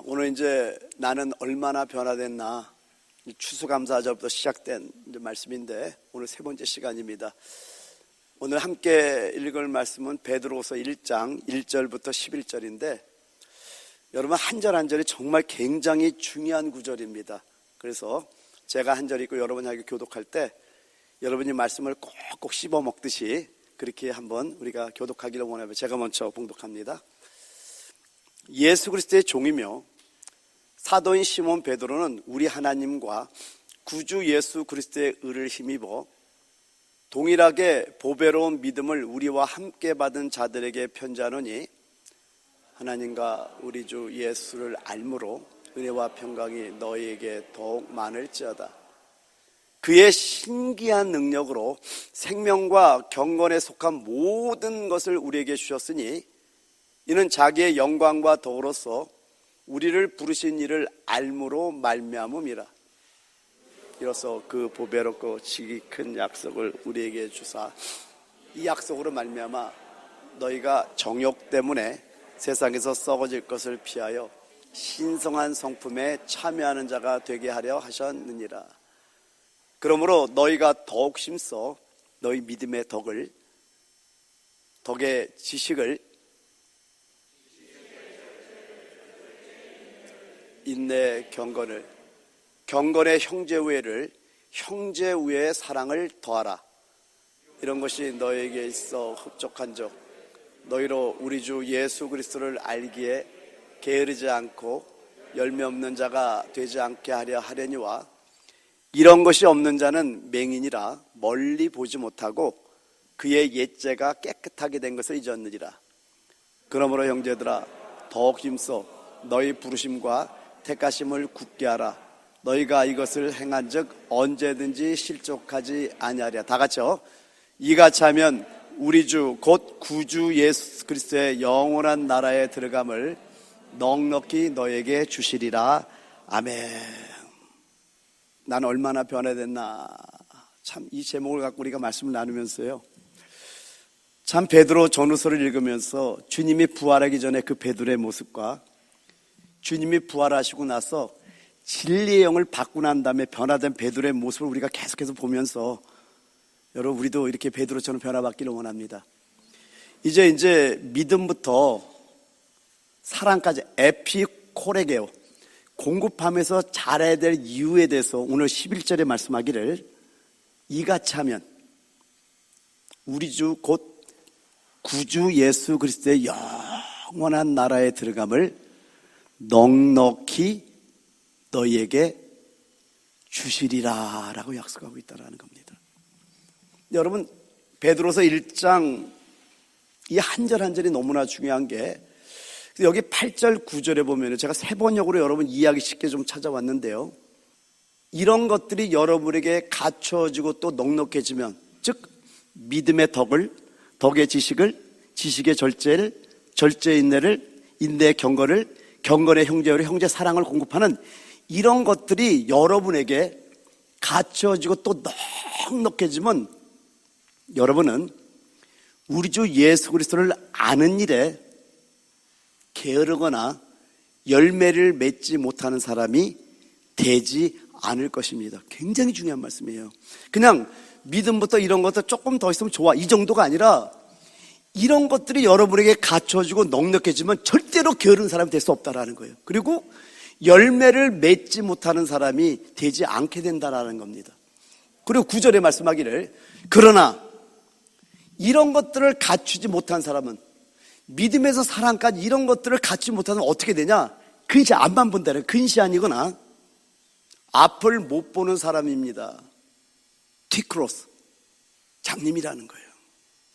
오늘 이제 나는 얼마나 변화됐나, 추수감사절부터 시작된 말씀인데 오늘 세 번째 시간입니다. 오늘 함께 읽을 말씀은 베드로서 1장 1절부터 11절인데 여러분 한 절 한 절이 정말 굉장히 중요한 구절입니다. 그래서 제가 한 절 읽고 여러분에게 교독할 때 여러분이 말씀을 꼭꼭 씹어 먹듯이 그렇게 한번 우리가 교독하기를 원하며 제가 먼저 봉독합니다. 예수 그리스도의 종이며 사도인 시몬 베드로는 우리 하나님과 구주 예수 그리스도의 의를 힘입어 동일하게 보배로운 믿음을 우리와 함께 받은 자들에게 편지하노니 하나님과 우리 주 예수를 알므로 은혜와 평강이 너희에게 더욱 많을지어다. 그의 신기한 능력으로 생명과 경건에 속한 모든 것을 우리에게 주셨으니 이는 자기의 영광과 더불어서 우리를 부르신 이를 알므로 말미암음이라. 이로써 그 보배롭고 지극히 큰 약속을 우리에게 주사 이 약속으로 말미암아 너희가 정욕 때문에 세상에서 썩어질 것을 피하여 신성한 성품에 참여하는 자가 되게 하려 하셨느니라. 그러므로 너희가 더욱 힘써 너희 믿음의 덕의 지식을 인내 경건의 형제우애를 형제우애의 사랑을 더하라. 이런 것이 너희에게 있어 흡족한 적 너희로 우리 주 예수 그리스도를 알기에 게으르지 않고 열매 없는 자가 되지 않게 하려 하려니와 이런 것이 없는 자는 맹인이라 멀리 보지 못하고 그의 옛죄가 깨끗하게 된 것을 잊었느니라. 그러므로 형제들아 더욱 힘써 너희 부르심과 택하심을 굳게 하라. 너희가 이것을 행한 즉 언제든지 실족하지 아니하리라. 다 같이요. 이같이 하면 우리 주 곧 구주 예수 그리스도의 영원한 나라에 들어감을 넉넉히 너에게 주시리라. 아멘. 나는 얼마나 변화됐나. 참 이 제목을 갖고 우리가 말씀을 나누면서요, 참 베드로 전후서를 읽으면서 주님이 부활하기 전에 그 베드로의 모습과 주님이 부활하시고 나서 진리의 영을 받고 난 다음에 변화된 베드로의 모습을 우리가 계속해서 보면서 여러분 우리도 이렇게 베드로처럼 변화받기를 원합니다. 이제 믿음부터 사랑까지 에피코레게오 공급하면서 잘해야 될 이유에 대해서 오늘 11절에 말씀하기를 이같이 하면 우리 주 곧 구주 예수 그리스도의 영원한 나라에 들어감을 넉넉히 너희에게 주시리라 라고 약속하고 있다는 겁니다. 여러분 베드로서 1장 이 한 절 한 절이 너무나 중요한 게 여기 8절 9절에 보면 제가 세 번역으로 여러분 이해하기 쉽게 좀 찾아왔는데요, 이런 것들이 여러분에게 갖춰지고 또 넉넉해지면 즉 믿음의 덕의 지식을, 지식의 절제의 인내를, 인내의 경건의 형제를, 형제 사랑을 공급하는 이런 것들이 여러분에게 갖춰지고 또 넉넉해지면 여러분은 우리 주 예수 그리스도를 아는 일에 게으르거나 열매를 맺지 못하는 사람이 되지 않을 것입니다. 굉장히 중요한 말씀이에요. 그냥 믿음부터 이런 것들 조금 더 있으면 좋아 이 정도가 아니라 이런 것들이 여러분에게 갖춰지고 넉넉해지면 절대로 게으른 사람이 될 수 없다라는 거예요. 그리고 열매를 맺지 못하는 사람이 되지 않게 된다라는 겁니다. 그리고 9절에 말씀하기를 그러나 이런 것들을 갖추지 못한 사람은, 믿음에서 사랑까지 이런 것들을 갖추지 못하는 사람은 어떻게 되냐? 근시 앞만 본다는, 근시 아니거나 앞을 못 보는 사람입니다. 티크로스 장님이라는 거예요.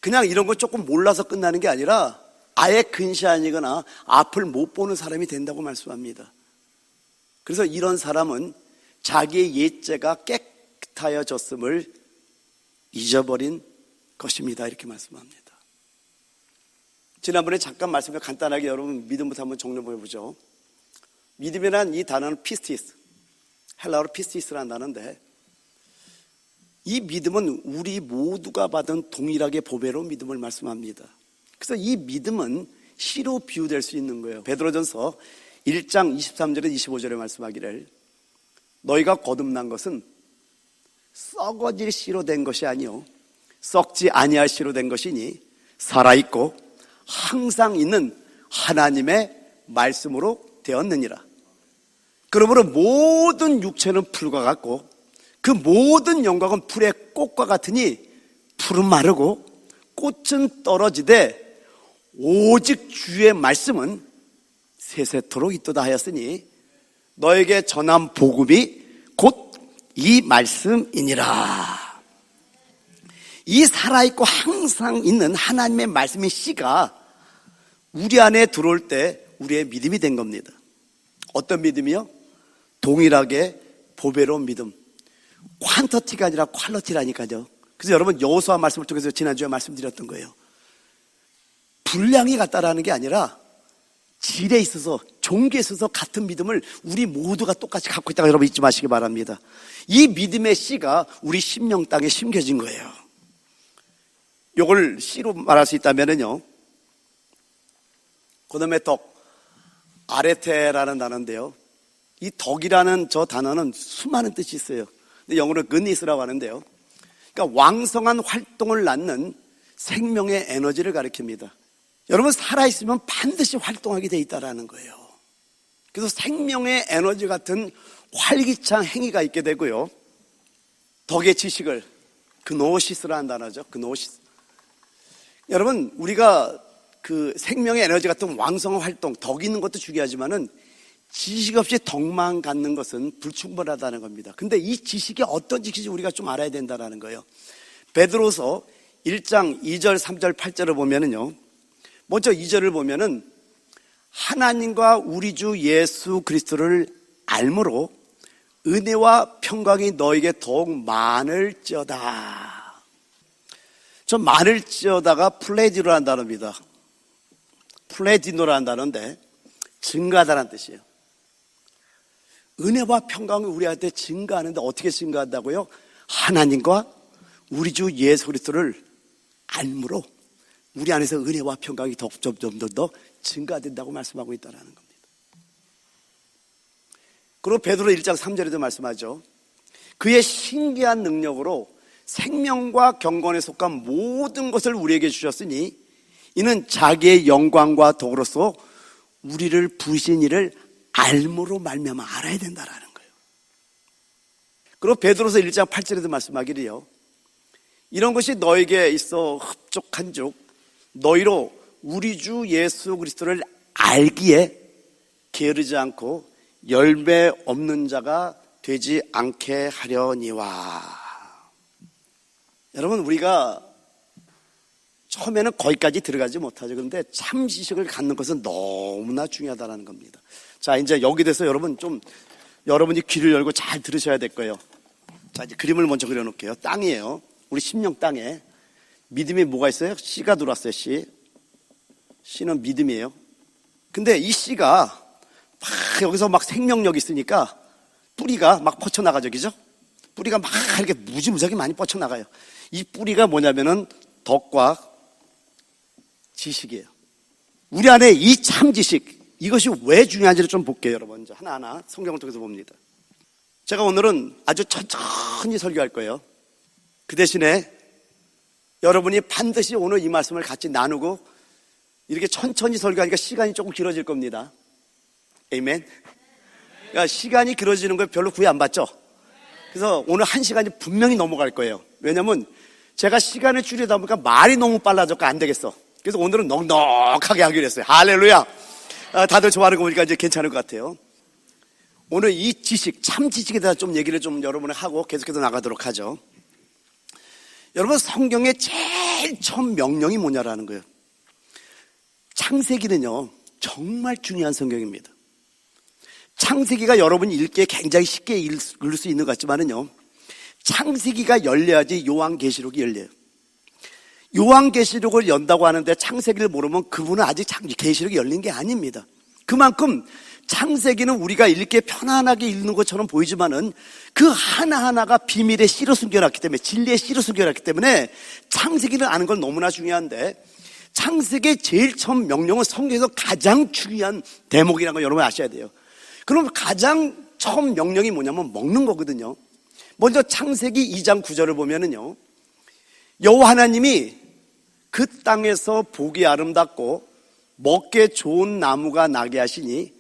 그냥 이런 거 조금 몰라서 끝나는 게 아니라 아예 근시 아니거나 앞을 못 보는 사람이 된다고 말씀합니다. 그래서 이런 사람은 자기의 옛죄가 깨끗하여졌음을 잊어버린 것입니다. 이렇게 말씀합니다. 지난번에 잠깐 말씀을 간단하게 여러분 믿음부터 한번 정리해보죠. 믿음이란 이 단어는 피스티스, 헬라어로 피스티스라는 단어인데 이 믿음은 우리 모두가 받은 동일하게 보배로운 믿음을 말씀합니다. 그래서 이 믿음은 씨로 비유될 수 있는 거예요. 베드로전서 1장 23절에 25절에 말씀하기를 너희가 거듭난 것은 썩어질 씨로 된 것이 아니요 썩지 아니할 씨로 된 것이니 살아있고 항상 있는 하나님의 말씀으로 되었느니라. 그러므로 모든 육체는 풀과 같고 그 모든 영광은 풀의 꽃과 같으니 풀은 마르고 꽃은 떨어지되 오직 주의 말씀은 세세토록 있도다 하였으니 너에게 전한 복음이 곧 이 말씀이니라. 이 살아있고 항상 있는 하나님의 말씀의 씨가 우리 안에 들어올 때 우리의 믿음이 된 겁니다. 어떤 믿음이요? 동일하게 보배로운 믿음. 퀀터티가 아니라 퀄러티라니까요. 그래서 여러분 여호수아 말씀을 통해서 지난주에 말씀드렸던 거예요. 분량이 같다라는 게 아니라 질에 있어서 종교에 있어서 같은 믿음을 우리 모두가 똑같이 갖고 있다고 여러분 잊지 마시기 바랍니다. 이 믿음의 씨가 우리 심령 땅에 심겨진 거예요. 이걸 씨로 말할 수 있다면요, 그다음에 덕, 아레테라는 단어인데요, 이 덕이라는 저 단어는 수많은 뜻이 있어요. 근데 영어로 그니스라고 하는데요, 그러니까 왕성한 활동을 낳는 생명의 에너지를 가리킵니다. 여러분 살아있으면 반드시 활동하게 돼 있다라는 거예요. 그래서 생명의 에너지 같은 활기찬 행위가 있게 되고요, 덕의 지식을 그노시스라는 단어죠. 그노시스. 여러분 우리가 그 생명의 에너지 같은 왕성한 활동, 덕이 있는 것도 중요하지만은 지식 없이 덕만 갖는 것은 불충분하다는 겁니다. 근데 이 지식이 어떤 지식인지 우리가 좀 알아야 된다는 거예요. 베드로서 1장 2절, 3절, 8절을 보면은요, 먼저 2절을 보면은 하나님과 우리 주 예수 그리스도를 알므로 은혜와 평강이 너에게 더욱 많을지어다. 저 많을지어다가 플레디노라는 단어입니다. 플레디노라는 단어인데 증가하다는 뜻이에요. 은혜와 평강이 우리한테 증가하는데 어떻게 증가한다고요? 하나님과 우리 주 예수 그리스도를 알므로 우리 안에서 은혜와 평강이 점점 더 증가된다고 말씀하고 있다는 겁니다. 그리고 베드로 1장 3절에도 말씀하죠. 그의 신기한 능력으로 생명과 경건에 속한 모든 것을 우리에게 주셨으니 이는 자기의 영광과 덕으로서 우리를 부르신 이를 알므로 말미암아 알아야 된다라는 거예요. 그리고 베드로서 1장 8절에도 말씀하기를요, 이런 것이 너에게 있어 흡족한즉 너희로 우리 주 예수 그리스도를 알기에 게으르지 않고 열매 없는 자가 되지 않게 하려니와. 여러분 우리가 처음에는 거기까지 들어가지 못하죠. 그런데 참 지식을 갖는 것은 너무나 중요하다는 겁니다. 자, 이제 여기 대해서 여러분 좀 여러분이 귀를 열고 잘 들으셔야 될 거예요. 자, 이제 그림을 먼저 그려놓을게요. 땅이에요. 우리 심령 땅에 믿음이 뭐가 있어요? 씨가 들어왔어요. 씨는 믿음이에요. 근데 이 씨가 막 여기서 막 생명력이 있으니까 뿌리가 막 뻗쳐나가죠. 그죠? 뿌리가 막 이렇게 무지무지하게 많이 뻗쳐나가요. 이 뿌리가 뭐냐면은 덕과 지식이에요. 우리 안에 이 참 지식, 이것이 왜 중요한지를 좀 볼게요. 여러분 먼저 하나하나 성경을 통해서 봅니다. 제가 오늘은 아주 천천히 설교할 거예요. 그 대신에 여러분이 반드시 오늘 이 말씀을 같이 나누고 이렇게 천천히 설교하니까 시간이 조금 길어질 겁니다. 아멘. 그러니까 시간이 길어지는 걸 별로 구애 안 받죠? 그래서 오늘 1시간이 분명히 넘어갈 거예요. 왜냐면 제가 시간을 줄이다 보니까 말이 너무 빨라졌고 안 되겠어. 그래서 오늘은 넉넉하게 하기로 했어요. 할렐루야. 다들 좋아하는 거 보니까 이제 괜찮을 것 같아요. 오늘 이 지식, 참 지식에 대해서 좀 얘기를 좀 여러분이 하고 계속해서 나가도록 하죠. 여러분 성경의 제일 처음 명령이 뭐냐라는 거예요. 창세기는요 정말 중요한 성경입니다. 창세기가 여러분이 읽기에 굉장히 쉽게 읽을 수 있는 것 같지만은요, 창세기가 열려야지 요한계시록이 열려요. 요한계시록을 연다고 하는데 창세기를 모르면 그분은 아직 계시록이 열린 게 아닙니다. 그만큼 창세기는 우리가 읽기에 편안하게 읽는 것처럼 보이지만은 그 하나하나가 비밀의 씨로 숨겨놨기 때문에, 진리의 씨로 숨겨놨기 때문에 창세기를 아는 건 너무나 중요한데, 창세기의 제일 처음 명령은 성경에서 가장 중요한 대목이라는 걸 여러분 아셔야 돼요. 그럼 가장 처음 명령이 뭐냐면 먹는 거거든요. 먼저 창세기 2장 9절을 보면은요, 여호와 하나님이 그 땅에서 보기 아름답고 먹기에 좋은 나무가 나게 하시니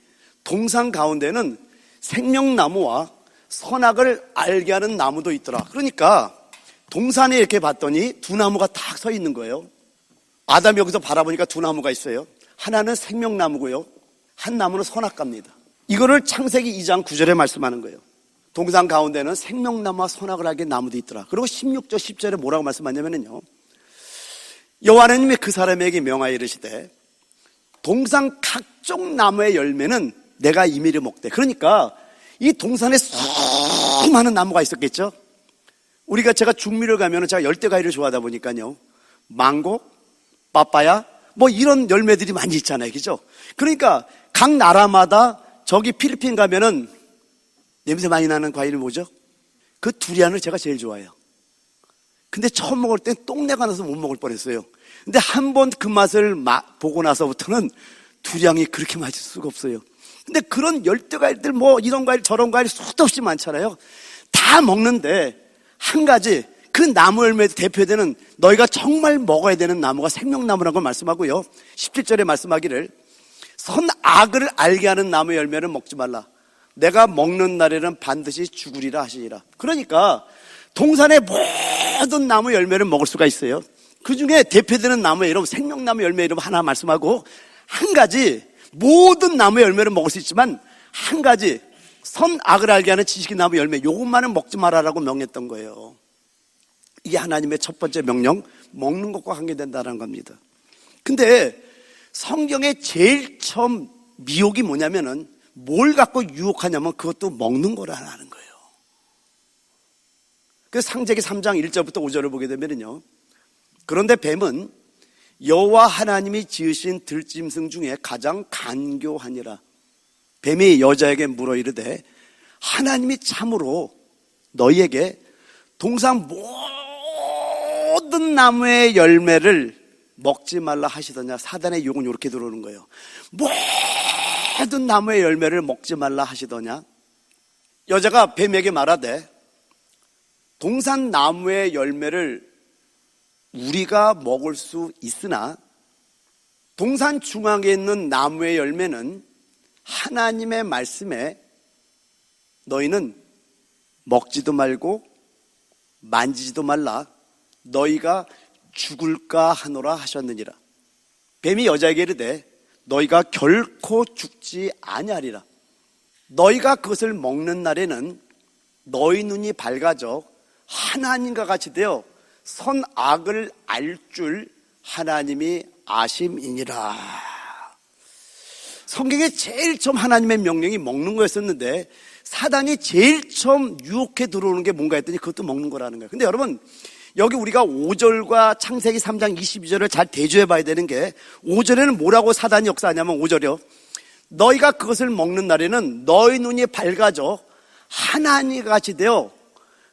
동산 가운데는 생명나무와 선악을 알게 하는 나무도 있더라. 그러니까 동산에 이렇게 봤더니 두 나무가 딱 서 있는 거예요. 아담이 여기서 바라보니까 두 나무가 있어요. 하나는 생명나무고요, 한 나무는 선악과입니다. 이거를 창세기 2장 9절에 말씀하는 거예요. 동산 가운데는 생명나무와 선악을 알게 나무도 있더라. 그리고 16절 10절에 뭐라고 말씀하냐면요, 여호와 하나님이 그 사람에게 명하여 이르시되 동산 각종 나무의 열매는 내가 임의로 먹되. 그러니까 이 동산에 수많은 나무가 있었겠죠. 제가 중미를 가면 제가 열대과일을 좋아하다 보니까요, 망고, 빠빠야 뭐 이런 열매들이 많이 있잖아요, 그죠? 그러니까 각 나라마다 저기 필리핀 가면은 냄새 많이 나는 과일이 뭐죠? 그 두리안을 제가 제일 좋아해요. 근데 처음 먹을 땐 똥내가 나서 못 먹을 뻔했어요. 근데 한 번 그 맛을 보고 나서부터는 두리안이 그렇게 맛있을 수가 없어요. 근데 그런 열대과일들 뭐 이런 과일 저런 과일 수도 없이 많잖아요. 다 먹는데 한 가지, 그 나무 열매에 대표되는 너희가 정말 먹어야 되는 나무가 생명나무라는 걸 말씀하고요, 17절에 말씀하기를 선악을 알게 하는 나무 열매를 먹지 말라. 내가 먹는 날에는 반드시 죽으리라 하시니라. 그러니까 동산의 모든 나무 열매를 먹을 수가 있어요. 그 중에 대표되는 나무의 이름, 생명나무 열매 이름 하나 말씀하고, 한 가지, 모든 나무 열매를 먹을 수 있지만 한 가지, 선악을 알게 하는 지식의 나무 열매, 요것만은 먹지 말아라고 명했던 거예요. 이게 하나님의 첫 번째 명령, 먹는 것과 관계된다는 겁니다. 근데 성경의 제일 처음 미혹이 뭐냐면은 뭘 갖고 유혹하냐면 그것도 먹는 거라는 거예요. 그래서 창세기 3장 1절부터 5절을 보게 되면요, 그런데 뱀은 여호와 하나님이 지으신 들짐승 중에 가장 간교하니라. 뱀이 여자에게 물어 이르되 하나님이 참으로 너희에게 동산 모든 나무의 열매를 먹지 말라 하시더냐. 사단의 유혹은 이렇게 들어오는 거예요. 모든 나무의 열매를 먹지 말라 하시더냐. 여자가 뱀에게 말하되 동산 나무의 열매를 우리가 먹을 수 있으나 동산 중앙에 있는 나무의 열매는 하나님의 말씀에 너희는 먹지도 말고 만지지도 말라, 너희가 죽을까 하노라 하셨느니라. 뱀이 여자에게 이르되 너희가 결코 죽지 아니하리라. 너희가 그것을 먹는 날에는 너희 눈이 밝아져 하나님과 같이 되어 선악을 알 줄 하나님이 아심이니라. 성경에 제일 처음 하나님의 명령이 먹는 거였었는데 사단이 제일 처음 유혹해 들어오는 게 뭔가 했더니 그것도 먹는 거라는 거예요. 근데 여러분, 여기 우리가 5절과 창세기 3장 22절을 잘 대조해 봐야 되는 게, 5절에는 뭐라고 사단이 역사하냐면 5절이요, 너희가 그것을 먹는 날에는 너희 눈이 밝아져 하나님과 같이 되어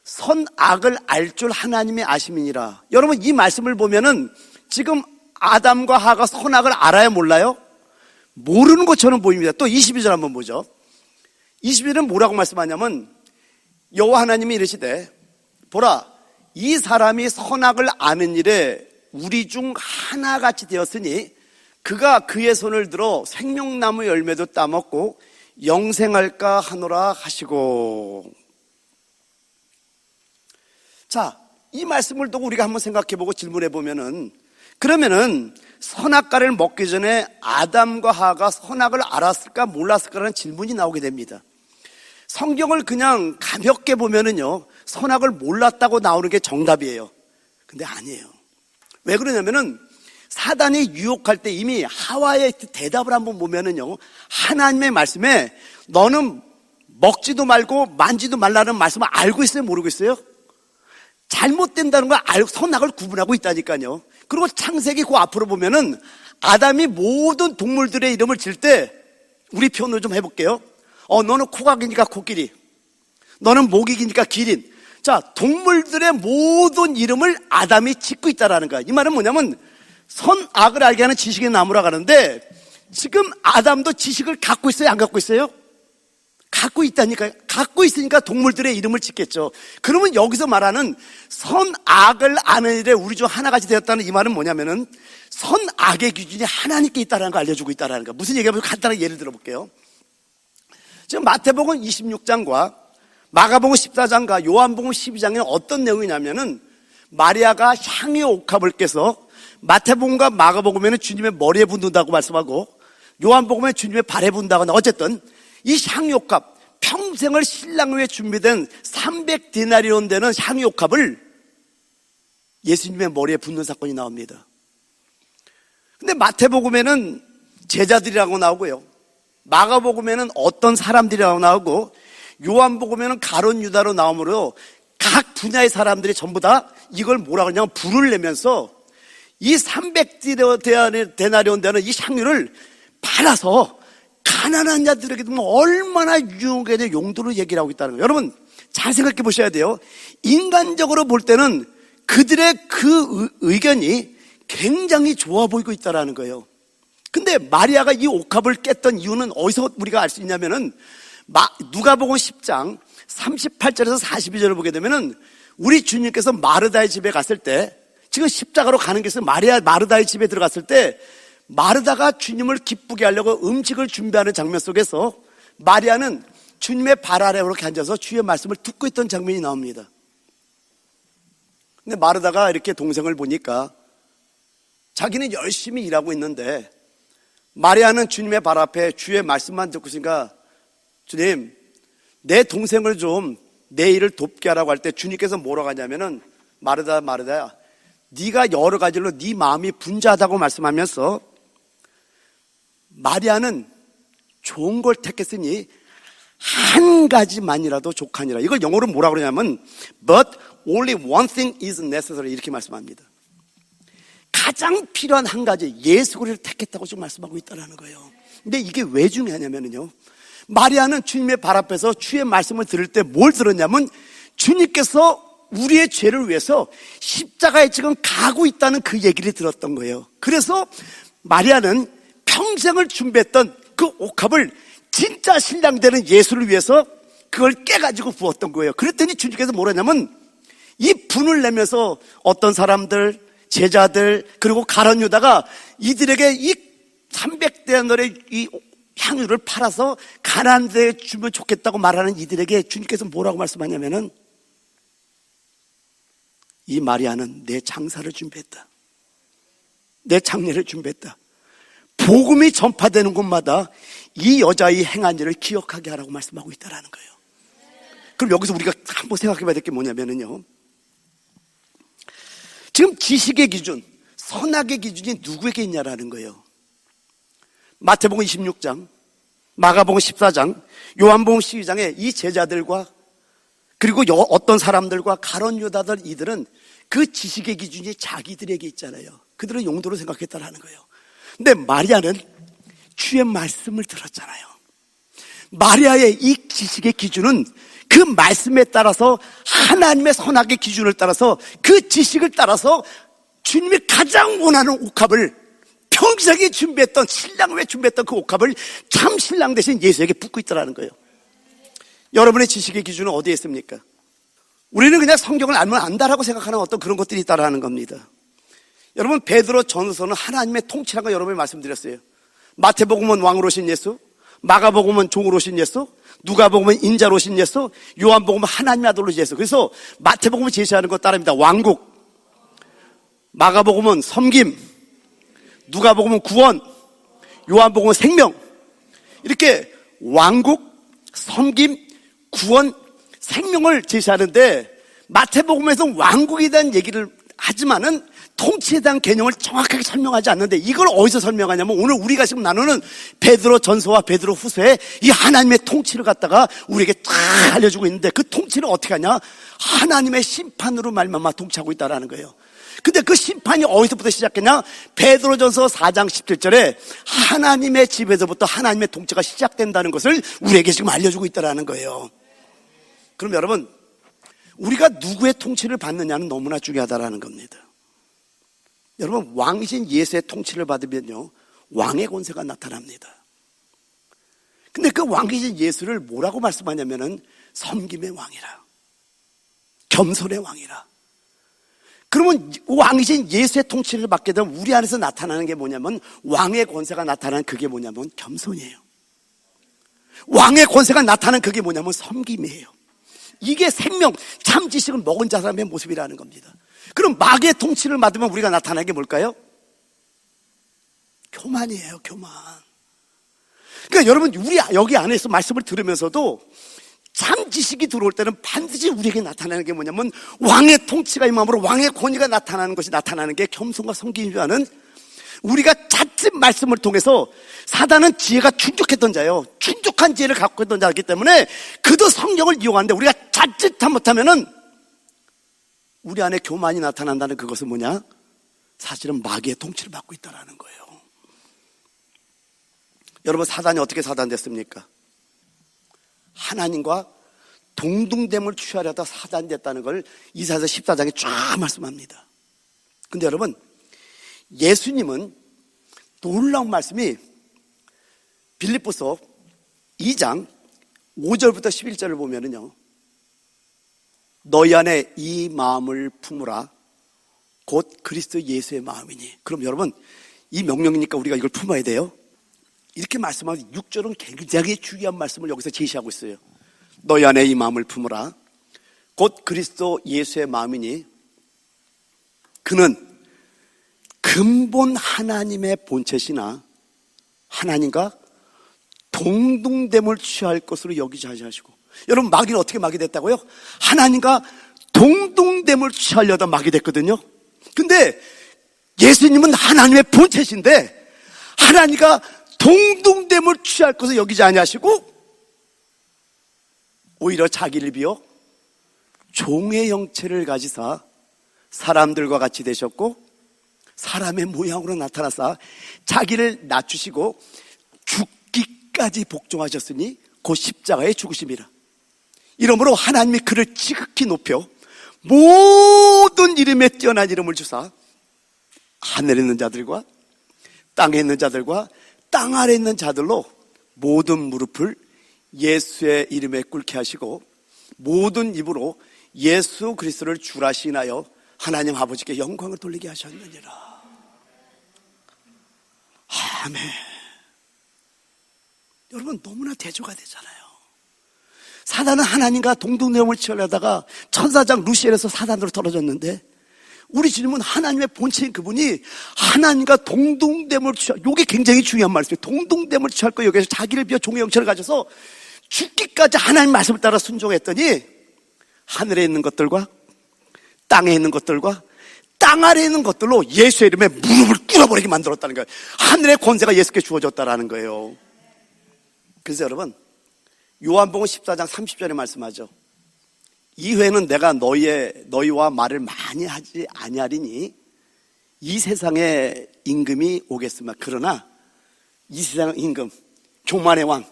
선악을 알 줄 하나님의 아심이니라. 여러분, 이 말씀을 보면은 지금 아담과 하가 선악을 알아야 몰라요? 모르는 것처럼 보입니다. 또 22절 한번 보죠. 22절은 뭐라고 말씀하냐면 여호와 하나님이 이르시되 보라, 이 사람이 선악을 아는 일에 우리 중 하나같이 되었으니 그가 그의 손을 들어 생명나무 열매도 따먹고 영생할까 하노라 하시고. 자, 이 말씀을 두고 우리가 한번 생각해보고 질문해보면은, 그러면은 선악과를 먹기 전에 아담과 하가 선악을 알았을까 몰랐을까라는 질문이 나오게 됩니다. 성경을 그냥 가볍게 보면은요, 선악을 몰랐다고 나오는 게 정답이에요. 근데 아니에요. 왜 그러냐면은 사단이 유혹할 때 이미 하와의 대답을 한번 보면은요, 하나님의 말씀에 너는 먹지도 말고 만지도 말라는 말씀을 알고 있어요, 모르고 있어요? 잘못된다는 걸 알고 선악을 구분하고 있다니까요. 그리고 창세기 그 앞으로 보면은 아담이 모든 동물들의 이름을 질 때 우리 표현을 좀 해볼게요. 너는 코가 기니까 코끼리, 너는 목이 기니까 기린. 자, 동물들의 모든 이름을 아담이 짓고 있다라는 거야. 이 말은 뭐냐면 선악을 알게 하는 지식의 나무라고 하는데, 지금 아담도 지식을 갖고 있어요, 안 갖고 있어요? 갖고 있다니까요. 갖고 있으니까 동물들의 이름을 짓겠죠. 그러면 여기서 말하는 선악을 아는 일에 우리 중 하나같이 되었다는 이 말은 뭐냐면은, 선악의 기준이 하나님께 있다는 걸 알려주고 있다는 거. 무슨 얘기냐면 간단하게 예를 들어볼게요. 지금 마태복음 26장과 마가복음 14장과 요한복음 12장에는 어떤 내용이냐면은, 마리아가 향유 옥합을 깨서 마태복음과 마가복음에는 주님의 머리에 붓는다고 말씀하고, 요한복음에 주님의 발에 붓는다고 하는데, 어쨌든 이 향유 옥합, 평생을 신랑 위해 준비된 300디나리온 되는 향유 옥합을 예수님의 머리에 붓는 사건이 나옵니다. 근데 마태복음에는 제자들이라고 나오고요, 마가복음에는 어떤 사람들이라고 나오고, 요한복음에는 가룟 유다로 나오므로 각 분야의 사람들이 전부 다 이걸 뭐라고 하냐면 불을 내면서 이 300데나리온 되는 이 향유를 팔아서 가난한 자들에게 얼마나 유용하게 용도로 얘기를 하고 있다는 거예요. 여러분 잘 생각해 보셔야 돼요. 인간적으로 볼 때는 그들의 그 의견이 굉장히 좋아 보이고 있다는 거예요. 근데 마리아가 이 옥합을 깼던 이유는 어디서 우리가 알 수 있냐면은, 누가복음 10장 38절에서 42절을 보게 되면은, 우리 주님께서 마르다의 집에 갔을 때, 지금 십자가로 가는 길에서 마르다의 집에 들어갔을 때, 마르다가 주님을 기쁘게 하려고 음식을 준비하는 장면 속에서 마리아는 주님의 발 아래 이렇게 앉아서 주의 말씀을 듣고 있던 장면이 나옵니다. 근데 마르다가 이렇게 동생을 보니까 자기는 열심히 일하고 있는데, 마리아는 주님의 발 앞에 주의 말씀만 듣고 있으니까, 주님, 내 동생을 좀 내 일을 돕게 하라고 할 때 주님께서 뭐라고 하냐면은, 마르다야, 네가 여러 가지로 네 마음이 분주하다고 말씀하면서, 마리아는 좋은 걸 택했으니 한 가지만이라도 족하니라. 이걸 영어로 뭐라고 그러냐면 but only one thing is necessary, 이렇게 말씀합니다. 가장 필요한 한 가지, 예수 그리스도를 택했다고 지금 말씀하고 있다는 거예요. 근데 이게 왜 중요하냐면요, 마리아는 주님의 발 앞에서 주의 말씀을 들을 때 뭘 들었냐면, 주님께서 우리의 죄를 위해서 십자가에 지금 가고 있다는 그 얘기를 들었던 거예요. 그래서 마리아는 평생을 준비했던 그 옥합을 진짜 신랑 되는 예수를 위해서 그걸 깨가지고 부었던 거예요. 그랬더니 주님께서 뭐라냐면, 이 분을 내면서 어떤 사람들, 제자들, 그리고 가룟 유다가 이들에게 이 300데나리온의 이 향유를 팔아서 가난한 데에 주면 좋겠다고 말하는 이들에게 주님께서 뭐라고 말씀하냐면은, 이 마리아는 내 장사를 준비했다, 내 장례를 준비했다, 복음이 전파되는 곳마다 이 여자의 행한 일을 기억하게 하라고 말씀하고 있다는 거예요. 그럼 여기서 우리가 한번 생각해 봐야 될 게 뭐냐면요, 지금 지식의 기준, 선악의 기준이 누구에게 있냐라는 거예요. 마태복음 26장, 마가복음 14장, 요한복음 12장에 이 제자들과 그리고 어떤 사람들과 가룟 유다들, 이들은 그 지식의 기준이 자기들에게 있잖아요. 그들은 용도로 생각했다라는 거예요. 근데 마리아는 주의 말씀을 들었잖아요. 마리아의 이 지식의 기준은 그 말씀에 따라서, 하나님의 선악의 기준을 따라서, 그 지식을 따라서 주님이 가장 원하는 옥합을, 평생에 준비했던, 신랑을 위해 준비했던 그 옥합을 참 신랑 대신 예수에게 붓고 있다는 거예요. 여러분의 지식의 기준은 어디에 있습니까? 우리는 그냥 성경을 알면 안다라고 생각하는 어떤 그런 것들이 있다라는 겁니다. 여러분, 베드로 전서는 하나님의 통치라는 거 여러분이 말씀드렸어요. 마태복음은 왕으로 오신 예수, 마가복음은 종으로 오신 예수, 누가복음은 인자로 오신 예수, 요한복음은 하나님의 아들로 오신 예수. 그래서 마태복음을 제시하는 것 따릅니다. 왕국, 마가복음은 섬김, 누가복음은 구원, 요한복음은 생명. 이렇게 왕국, 섬김, 구원, 생명을 제시하는데, 마태복음에서 왕국에 대한 얘기를 하지만은 통치에 대한 개념을 정확하게 설명하지 않는데, 이걸 어디서 설명하냐면, 오늘 우리가 지금 나누는 베드로 전서와 베드로 후서에 이 하나님의 통치를 갖다가 우리에게 다 알려주고 있는데, 그 통치를 어떻게 하냐? 하나님의 심판으로 말미암아 통치하고 있다는 거예요. 근데 그 심판이 어디서부터 시작했냐? 베드로전서 4장 17절에 하나님의 집에서부터 하나님의 통치가 시작된다는 것을 우리에게 지금 알려주고 있다는 거예요. 그럼 여러분, 우리가 누구의 통치를 받느냐는 너무나 중요하다는 겁니다. 여러분, 왕이신 예수의 통치를 받으면요, 왕의 권세가 나타납니다. 근데 그 왕이신 예수를 뭐라고 말씀하냐면은 섬김의 왕이라, 겸손의 왕이라. 그러면 왕이신 예수의 통치를 받게 되면 우리 안에서 나타나는 게 뭐냐면, 왕의 권세가 나타나는 그게 뭐냐면 겸손이에요. 왕의 권세가 나타나는 그게 뭐냐면 섬김이에요. 이게 생명, 참 지식을 먹은 사람의 모습이라는 겁니다. 그럼 마귀의 통치를 받으면 우리가 나타나는 게 뭘까요? 교만이에요, 교만. 그러니까 여러분, 우리 여기 안에서 말씀을 들으면서도 참 지식이 들어올 때는 반드시 우리에게 나타나는 게 뭐냐면 왕의 통치가 임함으로 왕의 권위가 나타나는 것이, 나타나는 게 겸손과 섬김이라는, 우리가 자칫 말씀을 통해서, 사단은 지혜가 충족했던 자예요. 충족한 지혜를 갖고 있던 자이기 때문에 그도 성령을 이용하는데, 우리가 자칫 잘못하면은 우리 안에 교만이 나타난다는 그것은 뭐냐? 사실은 마귀의 통치를 받고 있다는 거예요. 여러분, 사단이 어떻게 사단됐습니까? 하나님과 동등됨을 취하려다 사단됐다는 걸 이사야서 14장에 쫙 말씀합니다. 근데 여러분, 예수님은 놀라운 말씀이 빌립보서 2장 5절부터 11절을 보면은요, 너희 안에 이 마음을 품으라 곧 그리스도 예수의 마음이니. 그럼 여러분, 이 명령이니까 우리가 이걸 품어야 돼요. 이렇게 말씀하면 6절은 굉장히 중요한 말씀을 여기서 제시하고 있어요. 너희 안에 이 마음을 품으라 곧 그리스도 예수의 마음이니 그는 근본 하나님의 본체시나 하나님과 동등됨을 취할 것으로 여기지 아니하시고. 여러분, 마귀는 어떻게 마귀 됐다고요? 하나님과 동등됨을 취하려다 마귀 됐거든요. 근데 예수님은 하나님의 본체신데 하나님과 동등됨을 취할 것을 여기지 아니하시고 오히려 자기를 비워 종의 형체를 가지사 사람들과 같이 되셨고 사람의 모양으로 나타나사 자기를 낮추시고 죽기까지 복종하셨으니 곧 십자가의 죽으심이라. 이러므로 하나님이 그를 지극히 높여 모든 이름에 뛰어난 이름을 주사 하늘에 있는 자들과 땅에 있는 자들과 땅 아래에 있는 자들로 모든 무릎을 예수의 이름에 꿇게 하시고 모든 입으로 예수 그리스도를 주라 시인하여 하나님 아버지께 영광을 돌리게 하셨느니라. 아멘. 여러분, 너무나 대조가 되잖아요. 사단은 하나님과 동등됨을 취하려다가 천사장 루시엘에서 사단으로 떨어졌는데, 우리 주님은 하나님의 본체인 그분이 하나님과 동등됨을 취할, 이게 굉장히 중요한 말씀이에요. 동등됨을 취할 거, 여기서 자기를 비워 종의 형체를 가져서 죽기까지 하나님 말씀을 따라 순종했더니 하늘에 있는 것들과 땅에 있는 것들과 땅 아래에 있는 것들로 예수의 이름에 무릎을 꿇어버리게 만들었다는 거예요. 하늘의 권세가 예수께 주어졌다는 거예요. 그래서 여러분, 요한복음 14장 30절에 말씀하죠. 이후에는 내가 너희와 말을 많이 하지 아니하리니 이 세상의 임금이 오겠으나 그러나 이 세상의 임금, 교만의 왕,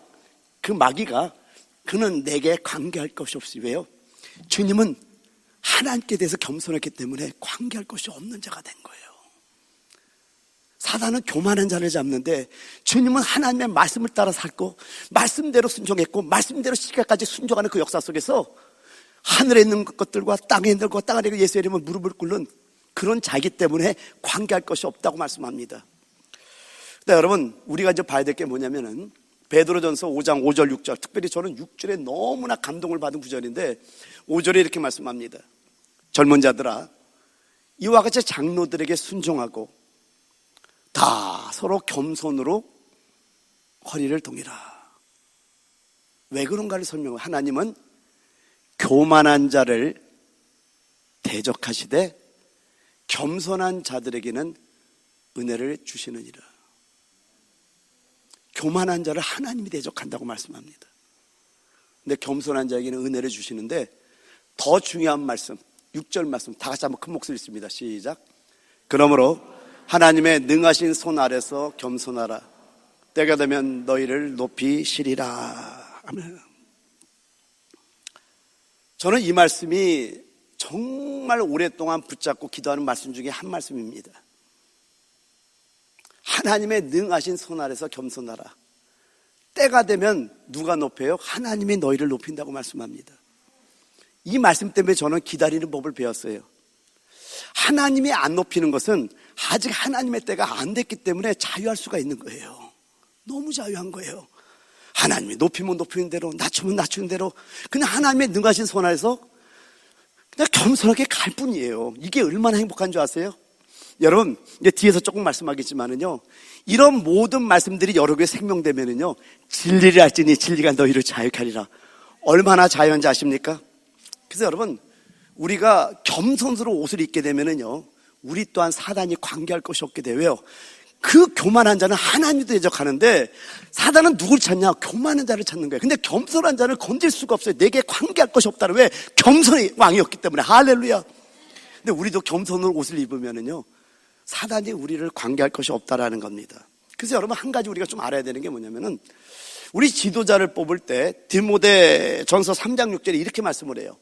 그 마귀가 그는 내게 관계할 것이 없이. 왜요? 주님은 하나님께 대해서 겸손했기 때문에 관계할 것이 없는 자가 된 거예요. 사단은 교만한 자를 잡는데 주님은 하나님의 말씀을 따라 살고 말씀대로 순종했고 말씀대로 시간까지 순종하는 그 역사 속에서 하늘에 있는 것들과 땅에 있는 것과 땅 아래 예수의 이름은 무릎을 꿇는 그런 자이기 때문에 관계할 것이 없다고 말씀합니다. 근데 여러분, 우리가 이제 봐야 될 게 뭐냐면은 베드로전서 5장 5절 6절, 특별히 저는 6절에 너무나 감동을 받은 구절인데 5절에 이렇게 말씀합니다. 젊은 자들아, 이와 같이 장로들에게 순종하고 다 서로 겸손으로 허리를 동이라. 왜 그런가를 설명해. 하나님은 교만한 자를 대적하시되 겸손한 자들에게는 은혜를 주시느니라. 교만한 자를 하나님이 대적한다고 말씀합니다. 근데 겸손한 자에게는 은혜를 주시는데 더 중요한 말씀, 6절 말씀 다 같이 한번 큰 목소리 있습니다. 시작. 그러므로 하나님의 능하신 손 아래서 겸손하라. 때가 되면 너희를 높이 시리라. 아멘. 저는 이 말씀이 정말 오랫동안 붙잡고 기도하는 말씀 중에 한 말씀입니다. 하나님의 능하신 손 아래서 겸손하라. 때가 되면 누가 높여요? 하나님이 너희를 높인다고 말씀합니다. 이 말씀 때문에 저는 기다리는 법을 배웠어요. 하나님이 안 높이는 것은 아직 하나님의 때가 안 됐기 때문에 자유할 수가 있는 거예요. 너무 자유한 거예요. 하나님이 높이면 높이는 대로, 낮추면 낮추는 대로 그냥 하나님의 능하신 손 아래서 그냥 겸손하게 갈 뿐이에요. 이게 얼마나 행복한 줄 아세요? 여러분, 이제 뒤에서 조금 말씀하겠지만은요, 이런 모든 말씀들이 여러 개 생명되면은요, 진리를 알지니 진리가 너희를 자유케 하리라. 얼마나 자유한지 아십니까? 그래서 여러분, 우리가 겸손으로 옷을 입게 되면은요, 우리 또한 사단이 관계할 것이 없게 돼요. 그 교만한 자는 하나님도 대적하는데 사단은 누굴 찾냐? 교만한 자를 찾는 거예요. 근데 겸손한 자는 건질 수가 없어요. 내게 관계할 것이 없다는. 왜? 겸손이 왕이었기 때문에. 할렐루야. 근데 우리도 겸손으로 옷을 입으면은요, 사단이 우리를 관계할 것이 없다라는 겁니다. 그래서 여러분, 한 가지 우리가 좀 알아야 되는 게 뭐냐면은, 우리 지도자를 뽑을 때 디모데전서 3장 6절에 이렇게 말씀을 해요.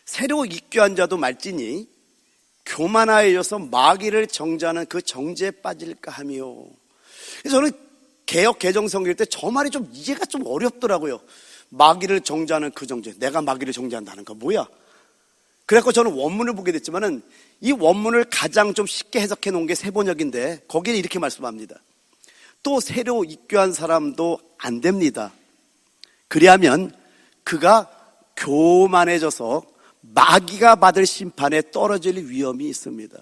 새로 입교한 자도 말지니 교만하여져서 마귀를 정죄하는 그 정죄에 빠질까 하며. 그래서 저는 개역 개정성경 때 저 말이 좀 이해가 좀 어렵더라고요. 마귀를 정죄하는 그 정죄. 내가 마귀를 정죄한다는 거 뭐야? 그래서 저는 원문을 보게 됐지만은 이 원문을 가장 좀 쉽게 해석해 놓은 게 세번역인데 거기에 이렇게 말씀합니다. 또 새로 입교한 사람도 안 됩니다. 그리하면 그가 교만해져서 마귀가 받을 심판에 떨어질 위험이 있습니다.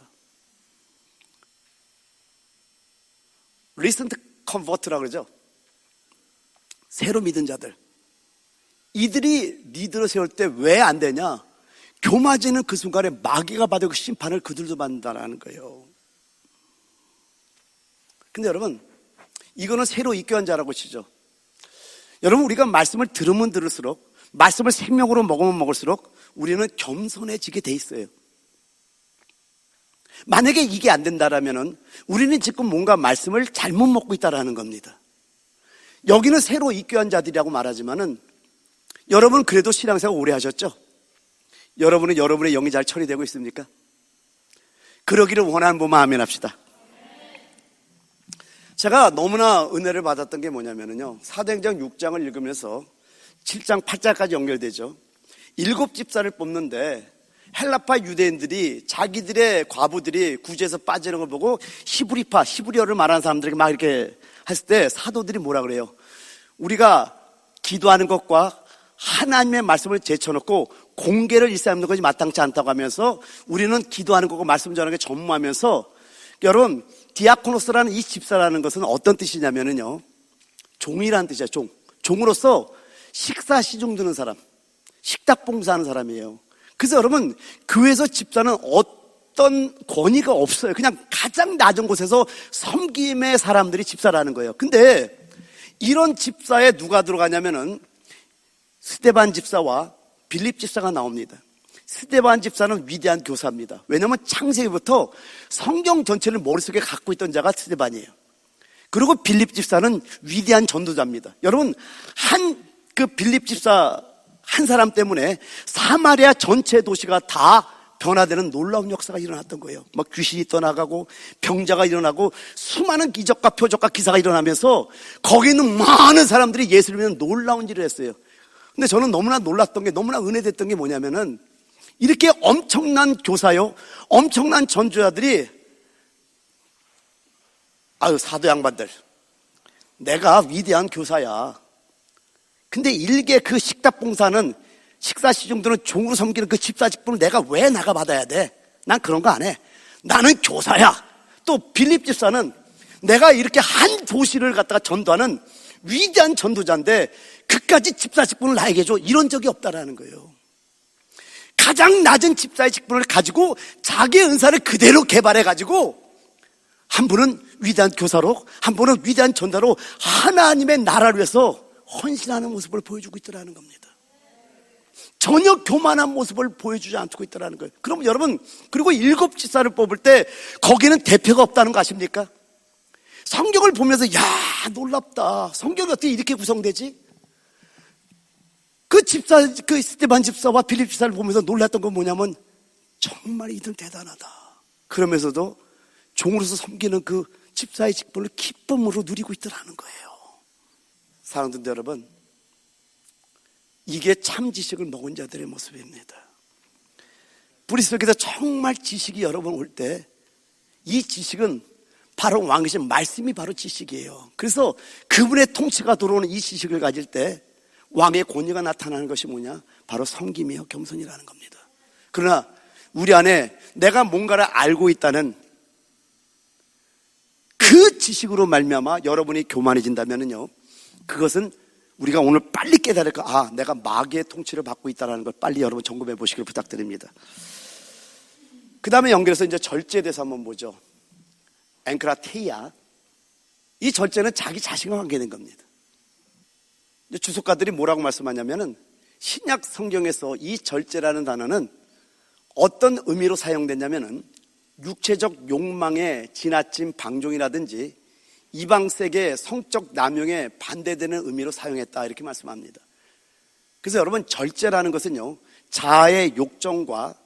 Recent convert라고 그러죠. 새로 믿은 자들. 이들이 리더를 세울 때 왜 안 되냐? 교만해지는 그 순간에 마귀가 받을 그 심판을 그들도 받는다라는 거예요. 근데 여러분, 이거는 새로 입교한 자라고 치죠. 여러분, 우리가 말씀을 들으면 들을수록, 말씀을 생명으로 먹으면 먹을수록 우리는 겸손해지게 돼 있어요. 만약에 이게 안 된다라면은 우리는 지금 뭔가 말씀을 잘못 먹고 있다라는 겁니다. 여기는 새로 입교한 자들이라고 말하지만은 여러분 그래도 신앙생활 오래 하셨죠? 여러분은 여러분의 영이 잘 처리되고 있습니까? 그러기를 원하는 분만 아멘 합시다. 제가 너무나 은혜를 받았던 게 뭐냐면요, 사도행전 6장을 읽으면서 7장 8장까지 연결되죠. 7집사를 뽑는데 헬라파 유대인들이 자기들의 과부들이 구제에서 빠지는 걸 보고 히브리어를 말하는 사람들에게 막 이렇게 했을 때 사도들이 뭐라 그래요? 우리가 기도하는 것과 하나님의 말씀을 제쳐놓고 공개를 일삼는 것이 마땅치 않다고 하면서 우리는 기도하는 것과 말씀 전하는 게 전무하면서, 여러분, 디아코노스라는 이 집사라는 것은 어떤 뜻이냐면요, 종이라는 뜻이야. 종으로서 식사 시중 드는 사람, 식탁 봉사하는 사람이에요. 그래서 여러분, 교회에서 집사는 어떤 권위가 없어요. 그냥 가장 낮은 곳에서 섬김의 사람들이 집사라는 거예요. 근데 이런 집사에 누가 들어가냐면은 스데반 집사와 빌립 집사가 나옵니다. 스데반 집사는 위대한 교사입니다. 왜냐하면 창세기부터 성경 전체를 머릿속에 갖고 있던 자가 스데반이에요. 그리고 빌립 집사는 위대한 전도자입니다. 여러분, 그 빌립 집사 한 사람 때문에 사마리아 전체 도시가 다 변화되는 놀라운 역사가 일어났던 거예요. 막 귀신이 떠나가고 병자가 일어나고 수많은 기적과 표적과 기사가 일어나면서 거기 있는 많은 사람들이 예수를 믿는 놀라운 일을 했어요. 근데 저는 너무나 놀랐던 게, 너무나 은혜됐던 게 뭐냐면은 이렇게 엄청난 교사요, 엄청난 전도자들이, 아유 사도 양반들, 내가 위대한 교사야. 근데 일개 그 식탁 봉사는, 식사 시중들은 종으로 섬기는 그 집사 직분을 내가 왜 나가 받아야 돼? 난 그런 거 안 해. 나는 교사야. 또 빌립 집사는 내가 이렇게 한 도시를 갖다가 전도하는 위대한 전도자인데 그까지 집사 직분을 나에게 줘. 이런 적이 없다라는 거예요. 가장 낮은 집사의 직분을 가지고 자기의 은사를 그대로 개발해가지고 한 분은 위대한 교사로, 한 분은 위대한 전도로 하나님의 나라를 위해서 헌신하는 모습을 보여주고 있더라는 겁니다. 전혀 교만한 모습을 보여주지 않고 있더라는 거예요. 그럼 여러분, 그리고 7집사를 뽑을 때 거기는 대표가 없다는 거 아십니까? 성경을 보면서 야 놀랍다, 성경이 어떻게 이렇게 구성되지? 그 집사, 그 스데반 집사와 빌립 집사를 보면서 놀랐던 건 뭐냐면 정말 이들 대단하다. 그러면서도 종으로서 섬기는 그 집사의 직분을 기쁨으로 누리고 있더라는 거예요. 사랑하는 여러분, 이게 참 지식을 먹은 자들의 모습입니다. 뿌리 속에서 정말 지식이 여러분 올 때 이 지식은 바로 왕이신 말씀이 바로 지식이에요. 그래서 그분의 통치가 들어오는 이 지식을 가질 때 왕의 권위가 나타나는 것이 뭐냐? 바로 섬김이요 겸손이라는 겁니다. 그러나 우리 안에 내가 뭔가를 알고 있다는 그 지식으로 말미암아 여러분이 교만해진다면요, 그것은 우리가 오늘 빨리 깨달을 거, 내가 마귀의 통치를 받고 있다는 걸 빨리 여러분 점검해 보시길 부탁드립니다. 그 다음에 연결해서 이제 절제에 대해서 한번 보죠. 앵크라테이아. 이 절제는 자기 자신과 관계된 겁니다. 이제 주석가들이 뭐라고 말씀하냐면은 신약 성경에서 이 절제라는 단어는 어떤 의미로 사용됐냐면은 육체적 욕망에 지나친 방종이라든지 이방세계 성적 남용에 반대되는 의미로 사용했다, 이렇게 말씀합니다. 그래서 여러분, 절제라는 것은요, 자아의 욕정과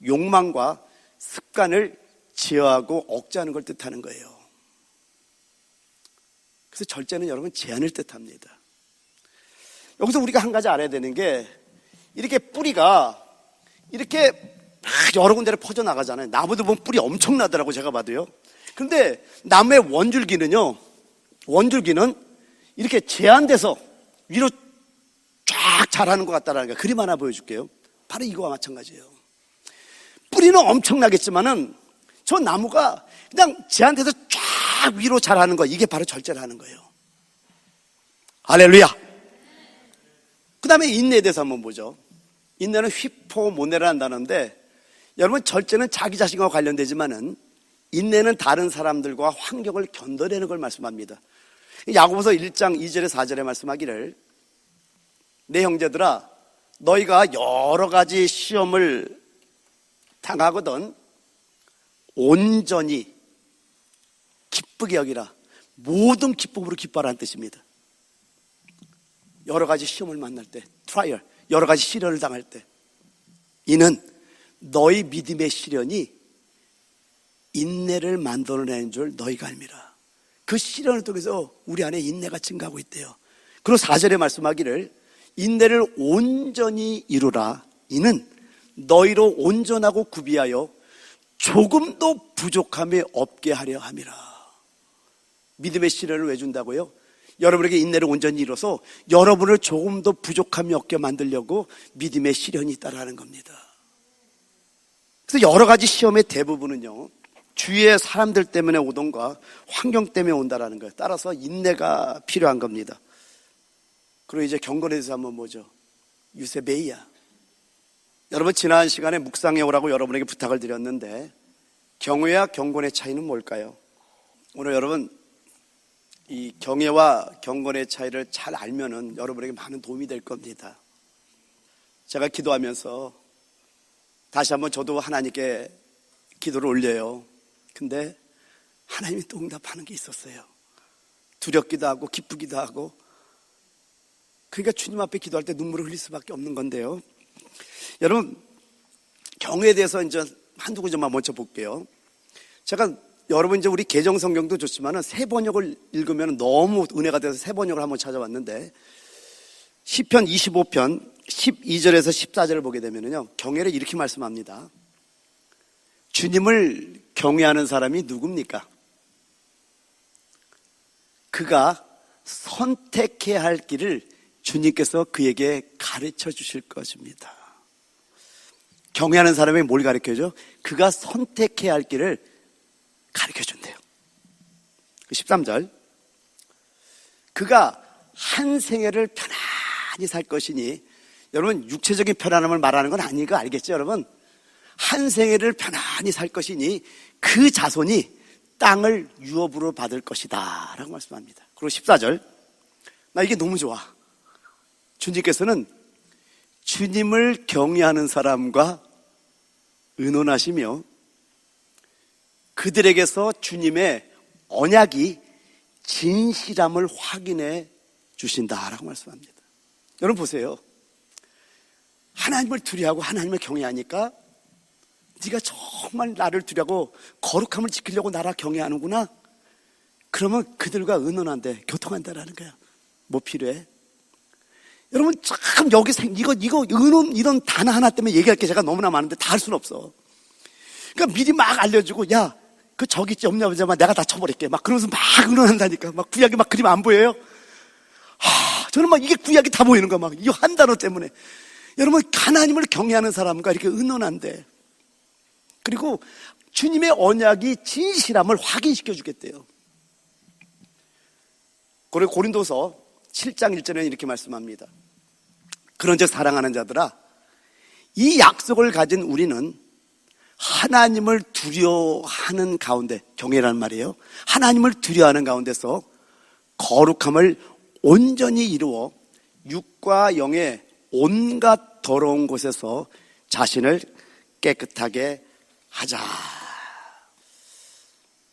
욕망과 습관을 제어하고 억제하는 걸 뜻하는 거예요. 그래서 절제는 여러분 제한을 뜻합니다. 여기서 우리가 한 가지 알아야 되는 게, 이렇게 뿌리가 이렇게 막 여러 군데로 퍼져나가잖아요. 나무도 보면 뿌리 엄청나더라고, 제가 봐도요. 그런데 나무의 원줄기는 이렇게 제한돼서 위로 쫙 자라는 것 같다는 거예요. 그림 하나 보여줄게요. 바로 이거와 마찬가지예요. 뿌리는 엄청나겠지만은 저 나무가 그냥 제한돼서 쫙 위로 자라는 거, 이게 바로 절제를 하는 거예요. 할렐루야. 그 다음에 인내에 대해서 한번 보죠. 인내는 휘포모네라는 단어인데, 여러분, 절제는 자기 자신과 관련되지만은 인내는 다른 사람들과 환경을 견뎌내는 걸 말씀합니다. 야고보서 1장 2절에 4절에 말씀하기를, 내 형제들아, 너희가 여러 가지 시험을 당하거든 온전히 기쁘게 여기라. 모든 기쁨으로 기뻐하라는 뜻입니다. 여러 가지 시험을 만날 때, 트라이얼, 여러 가지 시련을 당할 때, 이는 너희 믿음의 시련이 인내를 만들어내는 줄 너희가 알미라. 그 시련을 통해서 우리 안에 인내가 증가하고 있대요. 그리고 4절에 말씀하기를, 인내를 온전히 이루라. 이는 너희로 온전하고 구비하여 조금도 부족함이 없게 하려 함이라. 믿음의 시련을 왜 준다고요? 여러분에게 인내를 온전히 이뤄서 여러분을 조금도 부족함이 없게 만들려고 믿음의 시련이 있다라는 겁니다. 그래서 여러 가지 시험의 대부분은요, 주위의 사람들 때문에 오던가 환경 때문에 온다라는 거예요. 따라서 인내가 필요한 겁니다. 그리고 이제 경건에 대해서 한번 보죠. 유세베이야. 여러분, 지난 시간에 묵상해 오라고 여러분에게 부탁을 드렸는데, 경외와 경건의 차이는 뭘까요? 오늘 여러분, 이 경외와 경건의 차이를 잘 알면은 여러분에게 많은 도움이 될 겁니다. 제가 기도하면서 다시 한번 저도 하나님께 기도를 올려요. 근데 하나님이 또 응답하는 게 있었어요. 두렵기도 하고 기쁘기도 하고. 그러니까 주님 앞에 기도할 때 눈물을 흘릴 수밖에 없는 건데요. 여러분, 경외에 대해서 이제 한두 구절만 먼저 볼게요. 제가 여러분, 이제 우리 개정 성경도 좋지만은 새 번역을 읽으면 너무 은혜가 돼서 새 번역을 한번 찾아봤는데, 시편 25편 12절에서 14절을 보게 되면요, 경외를 이렇게 말씀합니다. 주님을 경외하는 사람이 누굽니까? 그가 선택해야 할 길을 주님께서 그에게 가르쳐 주실 것입니다. 경외하는 사람이 뭘 가르쳐줘? 그가 선택해야 할 길을 가르쳐 준대요. 13절. 그가 한 생애를 편안히 살 것이니, 여러분, 육체적인 편안함을 말하는 건 아닌 거 알겠죠, 여러분? 한 생애를 편안히 살 것이니 그 자손이 땅을 유업으로 받을 것이다 라고 말씀합니다. 그리고 14절. 나 이게 너무 좋아. 주님께서는 주님을 경외하는 사람과 의논하시며 그들에게서 주님의 언약이 진실함을 확인해 주신다라고 말씀합니다. 여러분 보세요. 하나님을 두려워하고 하나님을 경외하니까 네가 정말 나를 두려워하고 거룩함을 지키려고 나를 경외하는구나. 그러면 그들과 의논한대, 교통한다라는 거야. 뭐 필요해? 여러분, 참 여기 이거 의논 이런 단어 하나 때문에 얘기할 게 제가 너무나 많은데 다 할 수는 없어. 그러니까 미리 막 알려주고, 야, 그 저기 있지 없냐 보자마 내가 다 쳐버릴게. 막 그러면서 막 의논한다니까. 막 구약이 막 그림 안 보여요? 저는 막 이게 구약이 다 보이는 거야. 막 이 한 단어 때문에. 여러분, 하나님을 경외하는 사람과 이렇게 의논한대. 그리고 주님의 언약이 진실함을 확인시켜 주겠대요. 고린도서 7장 1절에는 이렇게 말씀합니다. 그런즉 사랑하는 자들아, 이 약속을 가진 우리는 하나님을 두려워하는 가운데, 경외라는 말이에요. 하나님을 두려워하는 가운데서 거룩함을 온전히 이루어 육과 영의 온갖 더러운 곳에서 자신을 깨끗하게 하자.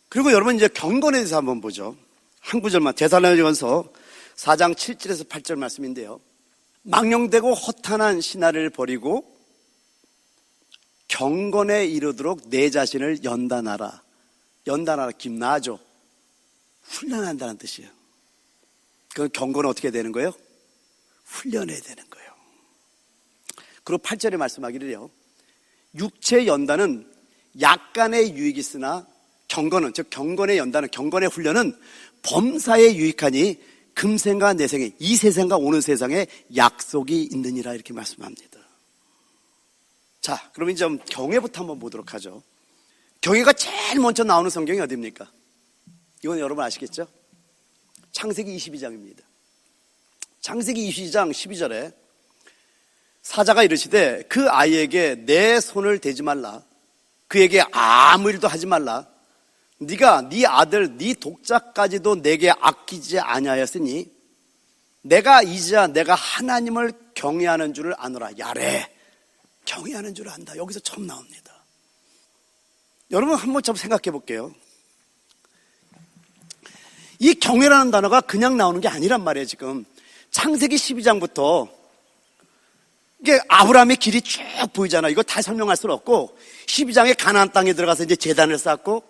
그리고 여러분, 이제 경건에 대해서 한번 보죠. 한 구절만, 데살로니가전서 4장 7절에서 8절 말씀인데요. 망령되고 허탄한 신화를 버리고 경건에 이르도록 내 자신을 연단하라. 연단하라, 김나죠. 훈련한다는 뜻이에요. 그 경건은 어떻게 되는 거예요? 훈련해야 되는 거예요. 그리고 8절에 말씀하기를요, 육체 연단은 약간의 유익이 있으나 경건은, 즉 경건의 연단은, 경건의 훈련은 범사에 유익하니 금생과 내생에, 이 세상과 오는 세상에 약속이 있느니라, 이렇게 말씀합니다. 자, 그럼 이제 좀 경외부터 한번 보도록 하죠. 경외가 제일 먼저 나오는 성경이 어디입니까? 이건 여러분 아시겠죠? 창세기 22장입니다. 창세기 22장 12절에 사자가 이르시되 그 아이에게 내 손을 대지 말라, 그에게 아무 일도 하지 말라, 네가 네 아들 네 독자까지도 내게 아끼지 아니하였으니 내가 이제야 내가 하나님을 경외하는 줄을 아노라. 야래, 경외하는 줄을 안다. 여기서 처음 나옵니다. 여러분 한번 좀 생각해 볼게요. 이 경외라는 단어가 그냥 나오는 게 아니란 말이에요. 지금 창세기 12장부터 이게 아브라함의 길이 쭉 보이잖아요. 이거 다 설명할 수는 없고, 12장에 가나안 땅에 들어가서 이제 제단을 쌓고,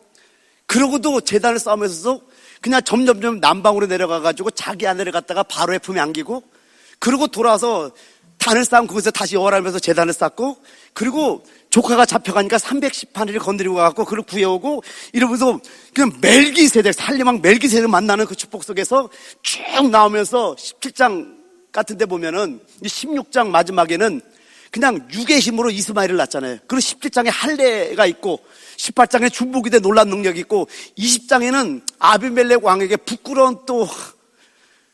그러고도 제단을 쌓으면서도 그냥 점점점 남방으로 내려가가지고 자기 아내를 갖다가 바로의 품에 안기고, 그러고 돌아와서 단을 쌓은 그곳에 다시 여호와를 제단을 쌓고, 그리고 조카가 잡혀가니까 318일을 건드리고 가고 그걸 구해오고, 이러면서 그냥 멜기세덱, 살림왕 멜기세덱을 만나는 그 축복 속에서 쭉 나오면서 17장 같은 데 보면은 16장 마지막에는 그냥 육의 힘으로 이스마엘을 낳잖아요. 그리고 17장에 할례가 있고, 18장에 중보기 대 놀란 능력이 있고, 20장에는 아비멜렉 왕에게 부끄러운 또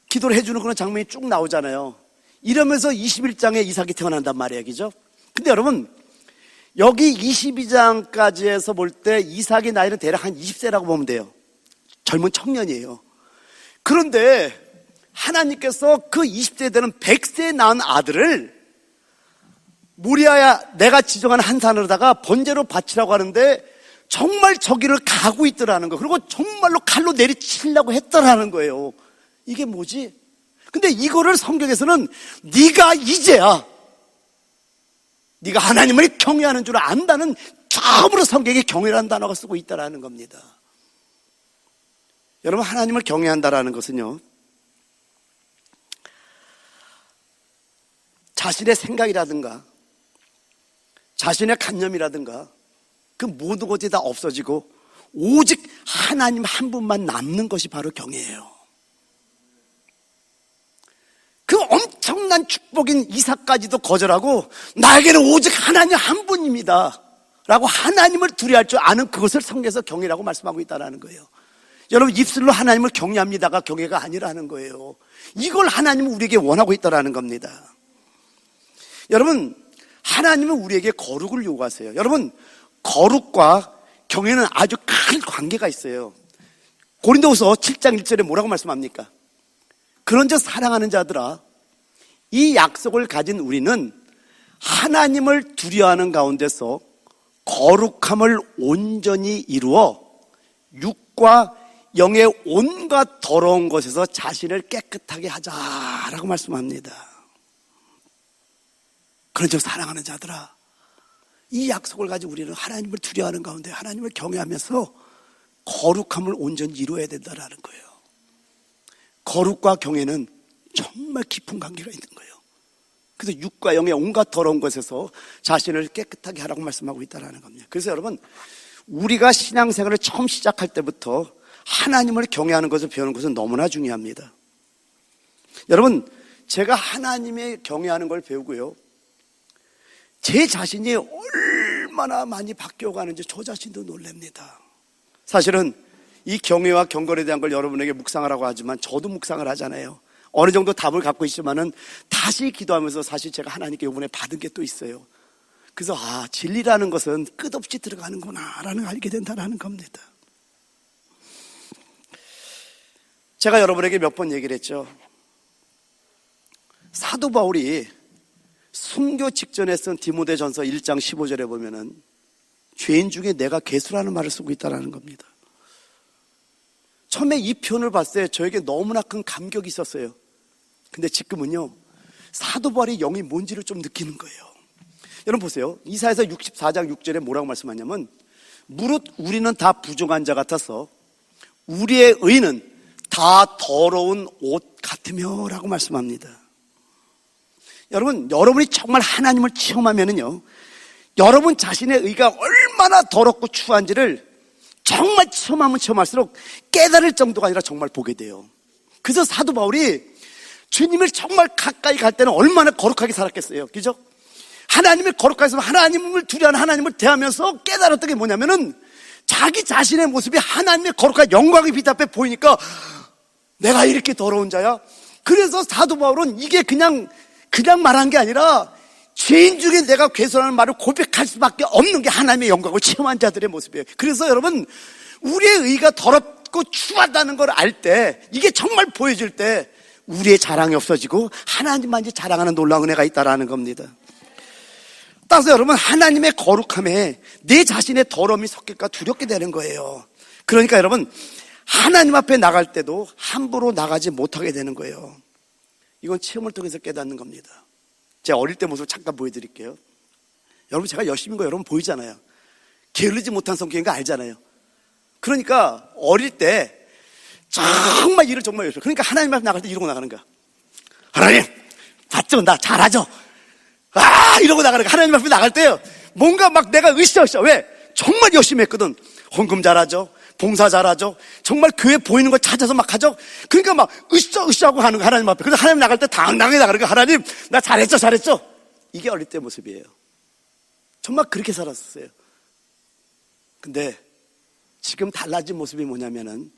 기도를 해주는 그런 장면이 쭉 나오잖아요. 이러면서 21장에 이삭이 태어난단 말이에요. 그죠? 근데 여러분, 여기 22장까지 해서 볼 때 이삭의 나이는 대략 한 20세라고 보면 돼요. 젊은 청년이에요. 그런데 하나님께서 그 20세 되는 100세에 낳은 아들을 모리아야 내가 지정한 한 산으로다가 번제로 바치라고 하는데 정말 저기를 가고 있더라는 거예요. 그리고 정말로 칼로 내리치려고 했더라는 거예요. 이게 뭐지? 근데 이거를 성경에서는 네가 이제야 네가 하나님을 경외하는 줄 안다는, 처음으로 성경에 경외라는 단어가 쓰고 있다는 겁니다. 여러분, 하나님을 경외한다라는 것은요, 자신의 생각이라든가 자신의 관념이라든가 그 모든 것이 다 없어지고 오직 하나님 한 분만 남는 것이 바로 경외예요. 그 엄청난 축복인 이삭까지도 거절하고 나에게는 오직 하나님 한 분입니다 라고 하나님을 두려워할 줄 아는 그것을 성경에서 경외라고 말씀하고 있다는 거예요. 여러분, 입술로 하나님을 경외합니다가 경외가 아니라는 거예요. 이걸 하나님은 우리에게 원하고 있다는 겁니다. 여러분, 하나님은 우리에게 거룩을 요구하세요. 여러분, 거룩과 경외는 아주 큰 관계가 있어요. 고린도후서 7장 1절에 뭐라고 말씀합니까? 그런즉 사랑하는 자들아, 이 약속을 가진 우리는 하나님을 두려워하는 가운데서 거룩함을 온전히 이루어 육과 영의 온갖 더러운 것에서 자신을 깨끗하게 하자라고 말씀합니다. 그런즉 사랑하는 자들아, 이 약속을 가지고 우리는 하나님을 두려워하는 가운데 하나님을 경외하면서 거룩함을 온전히 이루어야 된다라는 거예요. 거룩과 경외는 정말 깊은 관계가 있는 거예요. 그래서 육과 영의 온갖 더러운 것에서 자신을 깨끗하게 하라고 말씀하고 있다는 겁니다. 그래서 여러분, 우리가 신앙생활을 처음 시작할 때부터 하나님을 경외하는 것을 배우는 것은 너무나 중요합니다. 여러분, 제가 하나님의 경외하는 걸 배우고요, 제 자신이 얼마나 많이 바뀌어가는지 저 자신도 놀랍니다. 사실은 이 경외와 경건에 대한 걸 여러분에게 묵상하라고 하지만 저도 묵상을 하잖아요. 어느 정도 답을 갖고 있지만은 다시 기도하면서 사실 제가 하나님께 이번에 받은 게 또 있어요. 그래서 진리라는 것은 끝없이 들어가는구나 라는 걸 알게 된다는 겁니다. 제가 여러분에게 몇 번 얘기를 했죠. 사도 바울이 순교 직전에 쓴 디모데전서 1장 15절에 보면은 죄인 중에 내가 괴수라는 말을 쓰고 있다는 겁니다. 처음에 이 표현을 봤을 때 저에게 너무나 큰 감격이 있었어요. 근데 지금은요, 사도 바울의 영이 뭔지를 좀 느끼는 거예요. 여러분 보세요. 이사야서 64장 6절에 뭐라고 말씀하냐면, 무릇 우리는 다 부정한 자 같아서 우리의 의는 다 더러운 옷 같으며 라고 말씀합니다. 여러분이 정말 하나님을 체험하면은요, 여러분 자신의 의가 얼마나 더럽고 추한지를 정말 체험하면 체험할수록 깨달을 정도가 아니라 정말 보게 돼요. 그래서 사도 바울이 주님을 정말 가까이 갈 때는 얼마나 거룩하게 살았겠어요. 그죠? 하나님을 거룩하게 해서 하나님을 두려워하는 하나님을 대하면서 깨달았던 게 뭐냐면은 자기 자신의 모습이 하나님의 거룩한 영광의 빛 앞에 보이니까 내가 이렇게 더러운 자야? 그래서 사도 바울은 이게 그냥 말한 게 아니라 죄인 중에 내가 괴수라는 말을 고백할 수밖에 없는 게 하나님의 영광을 체험한 자들의 모습이에요. 그래서 여러분, 우리의 의가 더럽고 추하다는 걸 알 때, 이게 정말 보여질 때 우리의 자랑이 없어지고 하나님만 이제 자랑하는 놀라운 은혜가 있다라는 겁니다. 따라서 여러분, 하나님의 거룩함에 내 자신의 더러움이 섞일까 두렵게 되는 거예요. 그러니까 여러분, 하나님 앞에 나갈 때도 함부로 나가지 못하게 되는 거예요. 이건 체험을 통해서 깨닫는 겁니다. 제가 어릴 때 모습을 잠깐 보여드릴게요. 여러분, 제가 열심인 거 여러분 보이잖아요. 게으르지 못한 성격인 거 알잖아요. 그러니까 어릴 때 정말 일을 정말 열심히, 그러니까 하나님 앞에 나갈 때 이러고 나가는 거야. 하나님 봤죠? 나 잘하죠? 이러고 나가는 거야. 하나님 앞에 나갈 때요, 뭔가 막 내가 으쌰으쌰. 왜? 정말 열심히 했거든. 헌금 잘하죠, 봉사 잘하죠, 정말 교회 보이는 거 찾아서 막 하죠. 그러니까 막 으쌰으쌰하고 하는 거, 하나님 앞에. 그래서 하나님 나갈 때 당당하게 나가는 거. 하나님 나 잘했죠. 이게 어릴 때 모습이에요. 정말 그렇게 살았었어요. 근데 지금 달라진 모습이 뭐냐면은,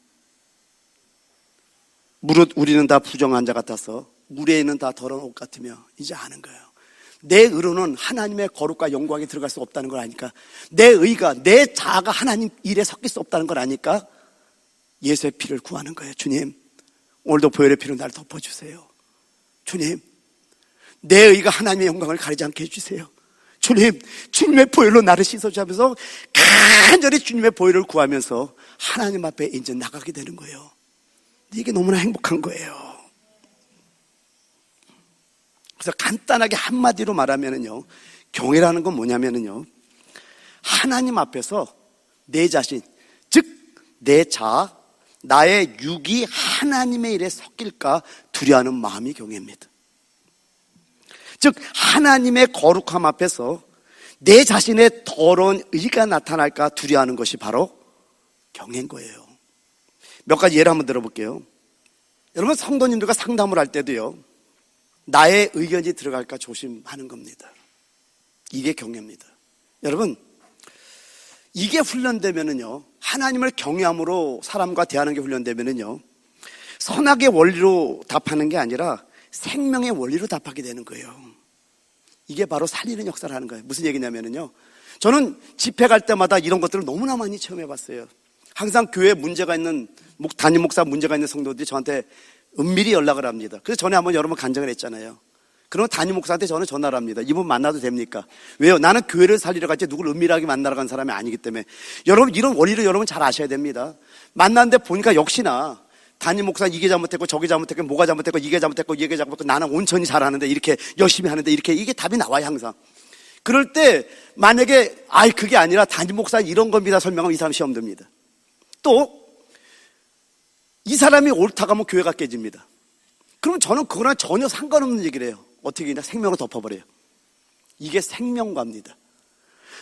무릇 우리는 다 부정한 자 같아서 우리의 의는 다 더러운 옷 같으며, 이제 아는 거예요. 내 의로는 하나님의 거룩과 영광에 들어갈 수 없다는 걸 아니까, 내 의가, 내 자아가 하나님 일에 섞일 수 없다는 걸 아니까 예수의 피를 구하는 거예요. 주님, 오늘도 보혈의 피로 나를 덮어주세요. 주님, 내 의가 하나님의 영광을 가리지 않게 해주세요. 주님, 주님의 보혈로 나를 씻어주면서 간절히 주님의 보혈을 구하면서 하나님 앞에 이제 나가게 되는 거예요. 이게 너무나 행복한 거예요. 그래서 간단하게 한마디로 말하면은요, 경외라는 건 뭐냐면은요, 하나님 앞에서 내 자신, 즉 내 자아, 나의 육이 하나님의 일에 섞일까 두려워하는 마음이 경외입니다. 즉 하나님의 거룩함 앞에서 내 자신의 더러운 의가 나타날까 두려워하는 것이 바로 경외인 거예요. 몇 가지 예를 한번 들어볼게요. 여러분, 성도님들과 상담을 할 때도요, 나의 의견이 들어갈까 조심하는 겁니다. 이게 경외입니다. 여러분, 이게 훈련되면은요, 하나님을 경외함으로 사람과 대하는 게 훈련되면은요, 선악의 원리로 답하는 게 아니라 생명의 원리로 답하게 되는 거예요. 이게 바로 살리는 역사를 하는 거예요. 무슨 얘기냐면은요, 저는 집회 갈 때마다 이런 것들을 너무나 많이 체험해 봤어요. 항상 교회에 문제가 있는, 담임 목사 문제가 있는 성도들이 저한테 은밀히 연락을 합니다. 그래서 전에 한번 여러 번 간증을 했잖아요. 그러면 담임 목사한테 저는 전화를 합니다. 이분 만나도 됩니까? 왜요? 나는 교회를 살리러 갈 때 누구를 은밀하게 만나러 간 사람이 아니기 때문에. 여러분, 이런 원리를 여러분 잘 아셔야 됩니다. 만났는데 보니까 역시나 담임 목사 이게 잘못했고 저게 잘못했고 뭐가 잘못했고 이게 잘못했고 이게 잘못했고 나는 온천히 잘하는데 이렇게 열심히 하는데 이렇게, 이게 답이 나와요 항상. 그럴 때 만약에 그게 아니라 담임 목사 이런 겁니다 설명하면 이 사람 시험 듭니다. 또 이 사람이 옳다고 하면 교회가 깨집니다. 그럼 저는 그거랑 전혀 상관없는 얘기를 해요. 어떻게 그냥 생명을 덮어버려요. 이게 생명과입니다.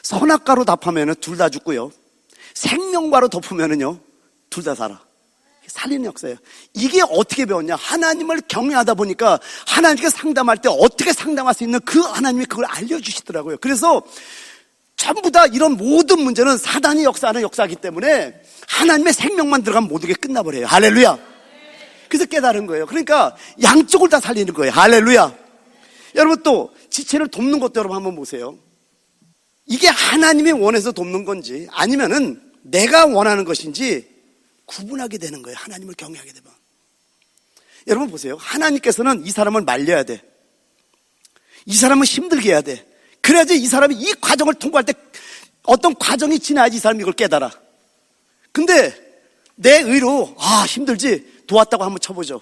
선악과로 답하면 둘 다 죽고요, 생명과로 덮으면요 둘 다 살아. 살리는 역사예요. 이게 어떻게 배웠냐? 하나님을 경외하다 보니까 하나님께 상담할 때 어떻게 상담할 수 있는 그 하나님이 그걸 알려주시더라고요. 그래서 전부 다 이런 모든 문제는 사단이 역사하는 역사이기 때문에 하나님의 생명만 들어가면 모든 게 끝나버려요. 할렐루야. 그래서 깨달은 거예요. 그러니까 양쪽을 다 살리는 거예요. 할렐루야. 여러분, 또 지체를 돕는 것도 여러분 한번 보세요. 이게 하나님이 원해서 돕는 건지 아니면은 내가 원하는 것인지 구분하게 되는 거예요. 하나님을 경외하게 되면. 여러분 보세요. 하나님께서는 이 사람을 말려야 돼. 이 사람을 힘들게 해야 돼. 그래야지 이 사람이 이 과정을 통과할 때 어떤 과정이 지나야지 이 사람이 이걸 깨달아. 근데 내 의로 힘들지 도왔다고 한번 쳐보죠.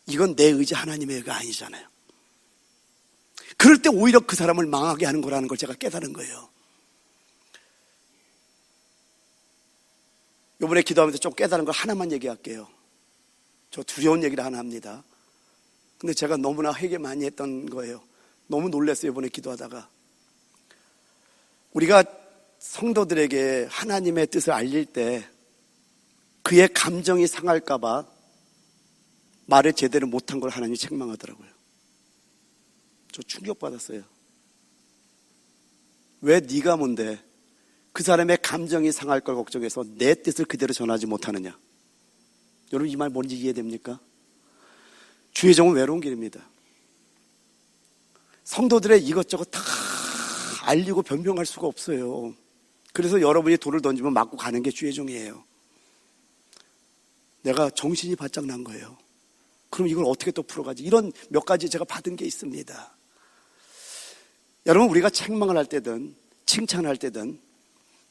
이건 내 의지 하나님의 의가 아니잖아요. 그럴 때 오히려 그 사람을 망하게 하는 거라는 걸 제가 깨달은 거예요. 이번에 기도하면서 좀 깨달은 걸 하나만 얘기할게요. 저 두려운 얘기를 하나 합니다. 근데 제가 너무나 회개 많이 했던 거예요. 너무 놀랐어요, 이번에 기도하다가. 우리가 성도들에게 하나님의 뜻을 알릴 때 그의 감정이 상할까 봐 말을 제대로 못한 걸 하나님이 책망하더라고요. 저 충격받았어요. 왜 네가 뭔데 그 사람의 감정이 상할 걸 걱정해서 내 뜻을 그대로 전하지 못하느냐. 여러분, 이 말 뭔지 이해됩니까? 주의 종은 외로운 길입니다. 성도들의 이것저것 다 알리고 변명할 수가 없어요. 그래서 여러분이 돌을 던지면 맞고 가는 게 주의 종이에요. 내가 정신이 바짝 난 거예요. 그럼 이걸 어떻게 또 풀어가지? 이런 몇 가지 제가 받은 게 있습니다. 여러분, 우리가 책망을 할 때든 칭찬할 때든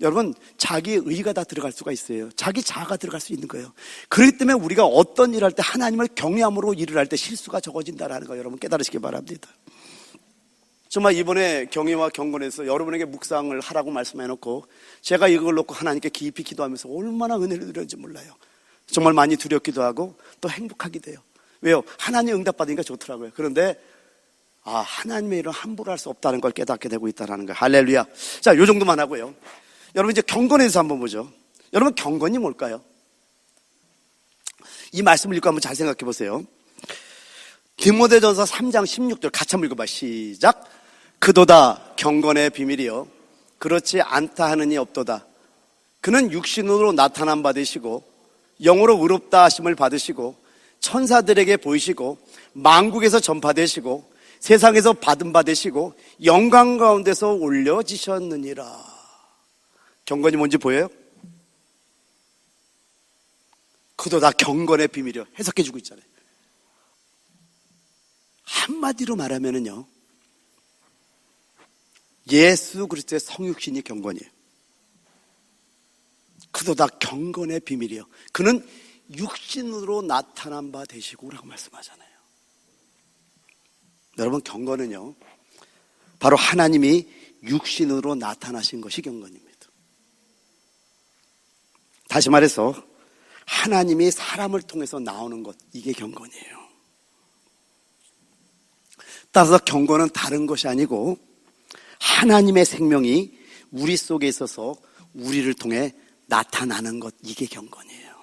여러분, 자기 의가 다 들어갈 수가 있어요. 자기 자아가 들어갈 수 있는 거예요. 그렇기 때문에 우리가 어떤 일을 할 때 하나님을 경외함으로 일을 할 때 실수가 적어진다는 거 여러분 깨달으시기 바랍니다. 정말 이번에 경외와 경건에서 여러분에게 묵상을 하라고 말씀해놓고 제가 이걸 놓고 하나님께 깊이 기도하면서 얼마나 은혜를 누렸는지 몰라요. 정말 많이 두렵기도 하고 또 행복하기도 해요. 왜요? 하나님 응답받으니까 좋더라고요. 그런데 하나님의 일은 함부로 할 수 없다는 걸 깨닫게 되고 있다는 거예요. 할렐루야. 자, 요 정도만 하고요. 여러분, 이제 경건에 대해서 한번 보죠. 여러분, 경건이 뭘까요? 이 말씀을 읽고 한번 잘 생각해 보세요. 디모데전서 3장 16절 같이 한번 읽어봐. 시작. 그도다 경건의 비밀이요 그렇지 않다 하느니 없도다. 그는 육신으로 나타남 받으시고 영으로 의롭다 하심을 받으시고 천사들에게 보이시고 만국에서 전파되시고 세상에서 받은 바 되시고 영광 가운데서 올려지셨느니라. 경건이 뭔지 보여요? 그도 다 경건의 비밀이요. 해석해주고 있잖아요. 한마디로 말하면요, 예수 그리스도의 성육신이 경건이에요. 그도 다 경건의 비밀이요. 그는 육신으로 나타난 바 되시고 라고 말씀하잖아요. 여러분, 경건은요 바로 하나님이 육신으로 나타나신 것이 경건입니다. 다시 말해서 하나님이 사람을 통해서 나오는 것, 이게 경건이에요. 따라서 경건은 다른 것이 아니고 하나님의 생명이 우리 속에 있어서 우리를 통해 나타나는 것, 이게 경건이에요.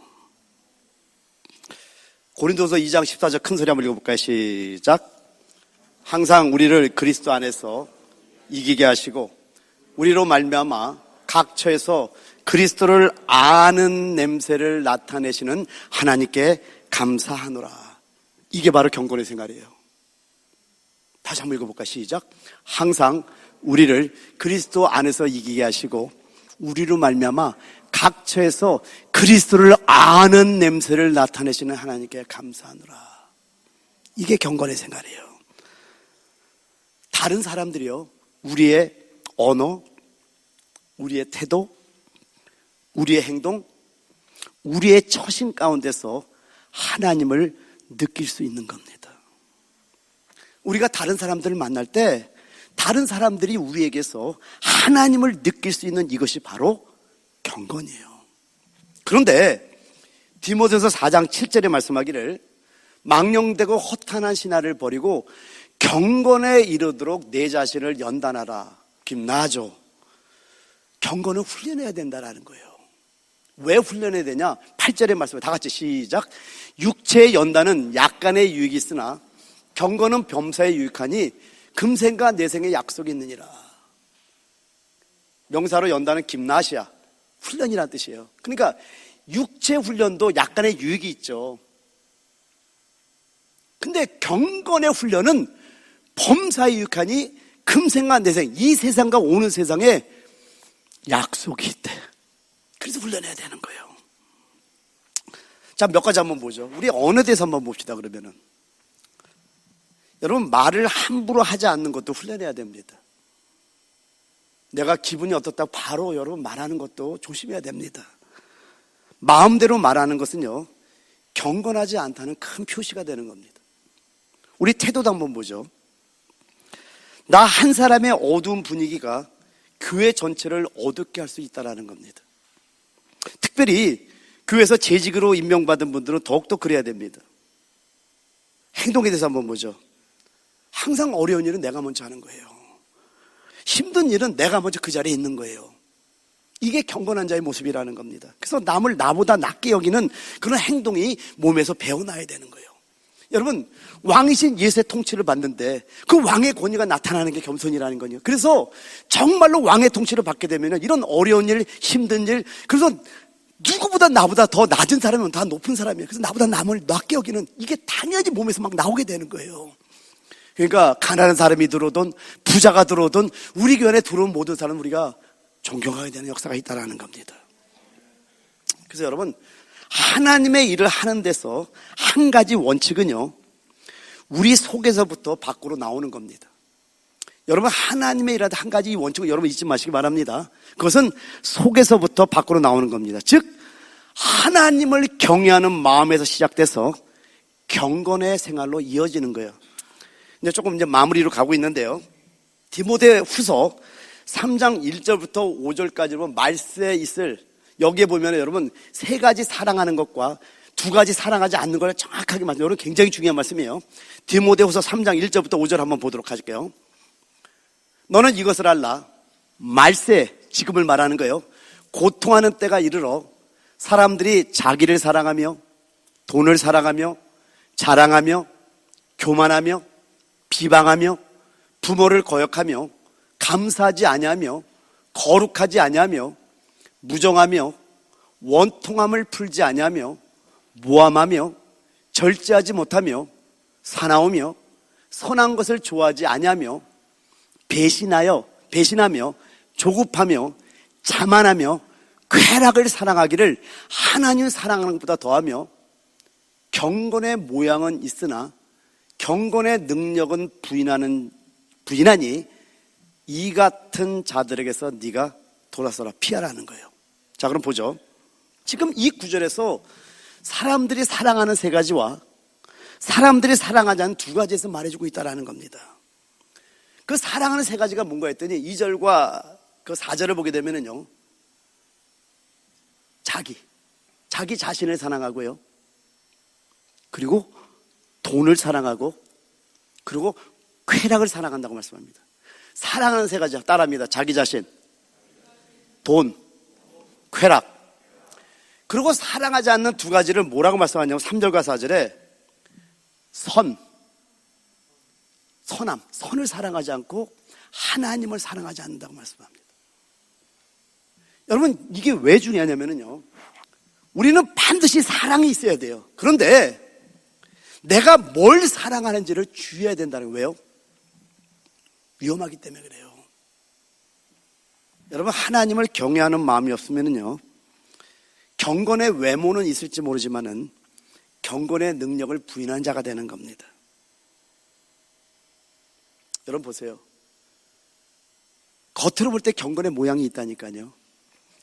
고린도서 2장 14절 큰 소리 한번 읽어볼까요? 시작. 항상 우리를 그리스도 안에서 이기게 하시고 우리로 말미암아 각 처에서 그리스도를 아는 냄새를 나타내시는 하나님께 감사하노라. 이게 바로 경건의 생활이에요. 다시 한번 읽어볼까? 시작. 항상 우리를 그리스도 안에서 이기게 하시고 우리로 말미암아 각 처에서 그리스도를 아는 냄새를 나타내시는 하나님께 감사하노라. 이게 경건의 생활이에요. 다른 사람들이요, 우리의 언어, 우리의 태도, 우리의 행동, 우리의 처신 가운데서 하나님을 느낄 수 있는 겁니다. 우리가 다른 사람들을 만날 때 다른 사람들이 우리에게서 하나님을 느낄 수 있는 이것이 바로 경건이에요. 그런데 디모데전서 4장 7절에 말씀하기를 망령되고 허탄한 신화를 버리고 경건에 이르도록 내 자신을 연단하라. 김나죠. 경건은 훈련해야 된다라는 거예요. 왜 훈련해야 되냐? 8절의 말씀을 다 같이 시작. 육체의 연단은 약간의 유익이 있으나 경건은 범사에 유익하니 금생과 내생의 약속이 있느니라. 명사로 연단은 김나시야. 훈련이라는 뜻이에요. 그러니까 육체 훈련도 약간의 유익이 있죠. 근데 경건의 훈련은 범사에 유익하니 금생과 내생, 이 세상과 오는 세상에 약속이 있대. 그래서 훈련해야 되는 거예요. 자, 몇 가지 한번 보죠. 우리 어느 데서 한번 봅시다. 그러면은 여러분, 말을 함부로 하지 않는 것도 훈련해야 됩니다. 내가 기분이 어떻다고 바로 여러분 말하는 것도 조심해야 됩니다. 마음대로 말하는 것은요, 경건하지 않다는 큰 표시가 되는 겁니다. 우리 태도도 한번 보죠. 나 한 사람의 어두운 분위기가 교회 전체를 어둡게 할 수 있다는 겁니다. 특별히 교회에서 재직으로 임명받은 분들은 더욱더 그래야 됩니다. 행동에 대해서 한번 보죠. 항상 어려운 일은 내가 먼저 하는 거예요. 힘든 일은 내가 먼저 그 자리에 있는 거예요. 이게 경건한 자의 모습이라는 겁니다. 그래서 남을 나보다 낮게 여기는 그런 행동이 몸에서 배워나야 되는 거예요. 여러분, 왕이신 예수의 통치를 받는데 그 왕의 권위가 나타나는 게 겸손이라는 거예요. 그래서 정말로 왕의 통치를 받게 되면 이런 어려운 일, 힘든 일, 그래서 누구보다 나보다 더 낮은 사람은 다 높은 사람이에요. 그래서 나보다 남을 낮게 여기는 이게 당연히 몸에서 막 나오게 되는 거예요. 그러니까 가난한 사람이 들어오든 부자가 들어오든 우리 교회 안에 들어온 모든 사람은 우리가 존경하게 되는 역사가 있다는 겁니다. 그래서 여러분, 하나님의 일을 하는 데서 한 가지 원칙은요, 우리 속에서부터 밖으로 나오는 겁니다. 여러분, 하나님의 일을 할 때 한 가지 원칙을 여러분 잊지 마시기 바랍니다. 그것은 속에서부터 밖으로 나오는 겁니다. 즉, 하나님을 경외하는 마음에서 시작돼서 경건의 생활로 이어지는 거예요. 이제 조금 이제 마무리로 가고 있는데요. 디모데 후서 3장 1절부터 5절까지 보면 말세에 있을, 여기에 보면 여러분 세 가지 사랑하는 것과 두 가지 사랑하지 않는 걸 정확하게 말씀해요. 여러분 굉장히 중요한 말씀이에요. 디모데 후서 3장 1절부터 5절 한번 보도록 할게요. 너는 이것을 알라. 말세, 지금을 말하는 거예요. 고통하는 때가 이르러 사람들이 자기를 사랑하며 돈을 사랑하며 자랑하며 교만하며 비방하며 부모를 거역하며 감사하지 아니하며 거룩하지 아니하며 무정하며 원통함을 풀지 아니하며 모함하며 절제하지 못하며 사나우며 선한 것을 좋아하지 아니하며 배신하며 조급하며 자만하며 쾌락을 사랑하기를 하나님 사랑하는 것보다 더하며 경건의 모양은 있으나 경건의 능력은 부인하니 이 같은 자들에게서 네가 돌아서라, 피하라는 거예요. 자, 그럼 보죠. 지금 이 구절에서 사람들이 사랑하는 세 가지와 사람들이 사랑하지 않는 두 가지에서 말해주고 있다는 겁니다. 그 사랑하는 세 가지가 뭔가 했더니 2절과 그 4절을 보게 되면은요, 자기 자신을 사랑하고요, 그리고 돈을 사랑하고, 그리고 쾌락을 사랑한다고 말씀합니다. 사랑하는 세 가지 따라합니다. 자기 자신, 돈, 쾌락. 그리고 사랑하지 않는 두 가지를 뭐라고 말씀하냐면 3절과 4절에 선함, 선을 사랑하지 않고 하나님을 사랑하지 않는다고 말씀합니다. 여러분, 이게 왜 중요하냐면요, 우리는 반드시 사랑이 있어야 돼요. 그런데 내가 뭘 사랑하는지를 주의해야 된다는 거예요. 왜요? 위험하기 때문에 그래요. 여러분, 하나님을 경외하는 마음이 없으면요, 경건의 외모는 있을지 모르지만은 경건의 능력을 부인한 자가 되는 겁니다. 여러분 보세요. 겉으로 볼 때 경건의 모양이 있다니까요.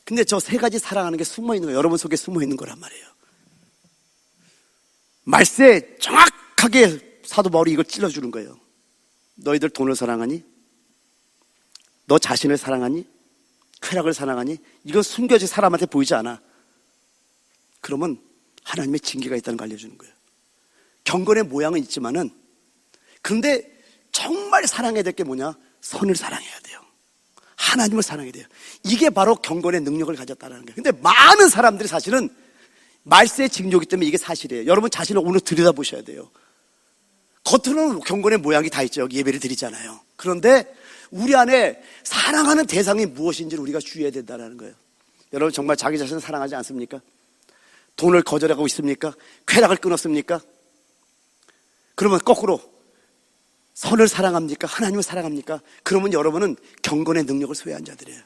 근데 저 세 가지 사랑하는 게 숨어 있는 거예요. 여러분 속에 숨어 있는 거란 말이에요. 말세에 정확하게 사도 바울이 이걸 찔러주는 거예요. 너희들 돈을 사랑하니? 너 자신을 사랑하니? 쾌락을 사랑하니? 이건 숨겨진 사람한테 보이지 않아. 그러면 하나님의 징계가 있다는 걸 알려주는 거예요. 경건의 모양은 있지만은, 그런데 정말 사랑해야 될 게 뭐냐? 선을 사랑해야 돼요. 하나님을 사랑해야 돼요. 이게 바로 경건의 능력을 가졌다는 거예요. 근데 많은 사람들이 사실은 말세의 징조이기 때문에 이게 사실이에요. 여러분 자신을 오늘 들여다보셔야 돼요. 겉으로는 경건의 모양이 다 있죠. 여기 예배를 드리잖아요. 그런데 우리 안에 사랑하는 대상이 무엇인지를 우리가 주의해야 된다는 거예요. 여러분 정말 자기 자신을 사랑하지 않습니까? 돈을 거절하고 있습니까? 쾌락을 끊었습니까? 그러면 거꾸로 선을 사랑합니까? 하나님을 사랑합니까? 그러면 여러분은 경건의 능력을 소유한 자들이에요.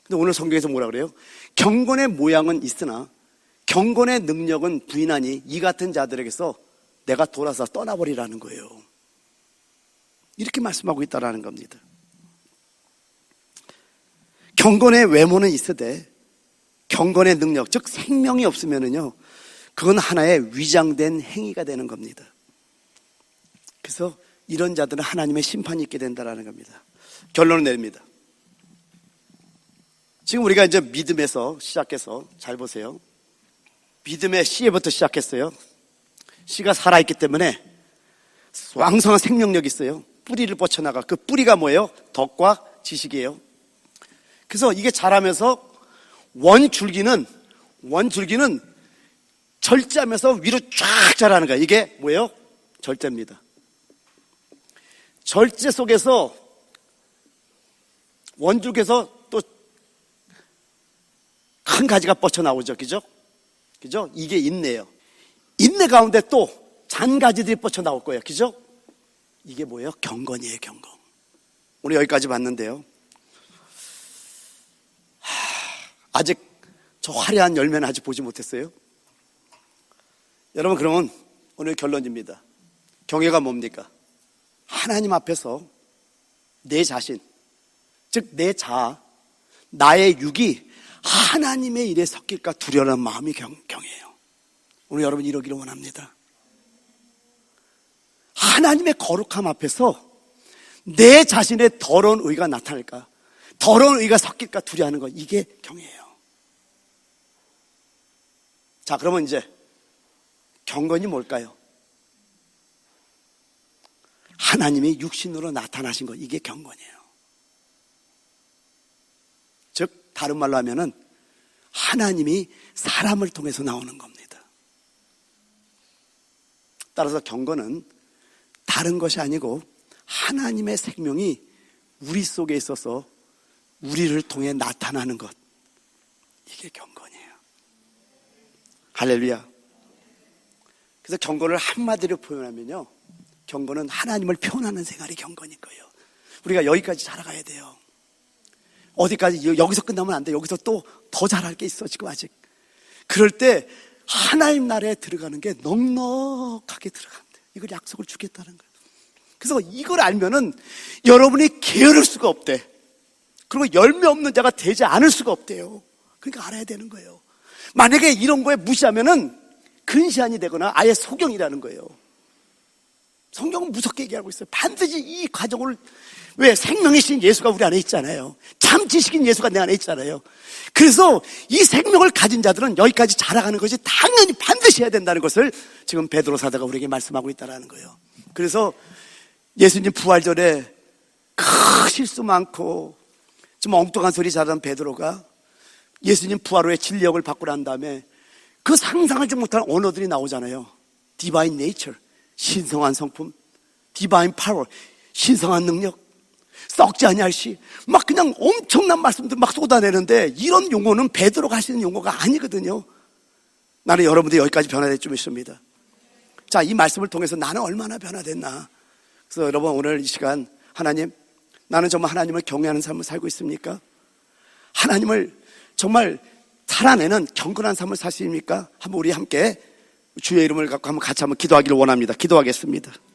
근데 오늘 성경에서 뭐라 그래요? 경건의 모양은 있으나 경건의 능력은 부인하니 이 같은 자들에게서 내가 돌아서 떠나버리라는 거예요. 이렇게 말씀하고 있다라는 겁니다. 경건의 외모는 있으되 경건의 능력, 즉 생명이 없으면은요, 그건 하나의 위장된 행위가 되는 겁니다. 그래서 이런 자들은 하나님의 심판이 있게 된다라는 겁니다. 결론을 내립니다. 지금 우리가 이제 믿음에서 시작해서 잘 보세요. 믿음의 씨에부터 시작했어요. 씨가 살아있기 때문에 왕성한 생명력이 있어요. 뿌리를 뻗쳐나가. 그 뿌리가 뭐예요? 덕과 지식이에요. 그래서 이게 자라면서 원줄기는 절제하면서 위로 쫙 자라는 거예요. 이게 뭐예요? 절제입니다. 절제 속에서 원줄기에서 또 큰 가지가 뻗쳐나오죠. 그죠? 이게 인내예요. 인내 가운데 또 잔가지들이 뻗쳐나올 거예요. 그죠? 이게 뭐예요? 경건이에요. 경건. 오늘 여기까지 봤는데요. 아직 저 화려한 열매는 아직 보지 못했어요. 여러분, 그러면 오늘 결론입니다. 경외가 뭡니까? 하나님 앞에서 내 자신, 즉 내 자아, 나의 육이 하나님의 일에 섞일까 두려워하는 마음이 경외예요. 오늘 여러분 이러기를 원합니다. 하나님의 거룩함 앞에서 내 자신의 더러운 의가 나타날까, 더러운 의가 섞일까 두려워하는 것, 이게 경외예요. 자, 그러면 이제 경건이 뭘까요? 하나님이 육신으로 나타나신 것, 이게 경건이에요. 즉 다른 말로 하면은 하나님이 사람을 통해서 나오는 겁니다. 따라서 경건은 다른 것이 아니고 하나님의 생명이 우리 속에 있어서 우리를 통해 나타나는 것, 이게 경건이에요. 할렐루야. 그래서 경건을 한마디로 표현하면요, 경건은 하나님을 표현하는 생활이 경건인 거예요. 우리가 여기까지 자라가야 돼요. 어디까지, 여기서 끝나면 안 돼. 여기서 또 더 잘할 게 있어, 지금 아직. 그럴 때 하나님 나라에 들어가는 게 넉넉하게 들어간대. 이걸 약속을 주겠다는 거예요. 그래서 이걸 알면은 여러분이 게으를 수가 없대. 그리고 열매 없는 자가 되지 않을 수가 없대요. 그러니까 알아야 되는 거예요. 만약에 이런 거에 무시하면은 근시안이 되거나 아예 소경이라는 거예요. 성경은 무섭게 얘기하고 있어요. 반드시 이 과정을, 왜? 생명이신 예수가 우리 안에 있잖아요. 참 지식인 예수가 내 안에 있잖아요. 그래서 이 생명을 가진 자들은 여기까지 자라가는 것이 당연히 반드시 해야 된다는 것을 지금 베드로 사도가 우리에게 말씀하고 있다는 거예요. 그래서 예수님 부활절에 큰 실수 많고 좀 엉뚱한 소리 잘하는 베드로가 예수님 부활 후에 진력을 받고 난 다음에 그 상상하지 못한 언어들이 나오잖아요. 디바인 네이처, 신성한 성품, 디바인 파워, 신성한 능력, 썩지 아니할 시, 막 그냥 엄청난 말씀들 막 쏟아내는데, 이런 용어는 베드로가 하시는 용어가 아니거든요. 나는 여러분들이 여기까지 변화될 줄 믿습니다. 자, 이 말씀을 통해서 나는 얼마나 변화됐나. 그래서 여러분, 오늘 이 시간, 하나님, 나는 정말 하나님을 경외하는 삶을 살고 있습니까? 하나님을 정말 살아내는 경건한 삶을 사십니까? 한번 우리 함께 주의 이름을 갖고 한번 같이 한번 기도하기를 원합니다. 기도하겠습니다.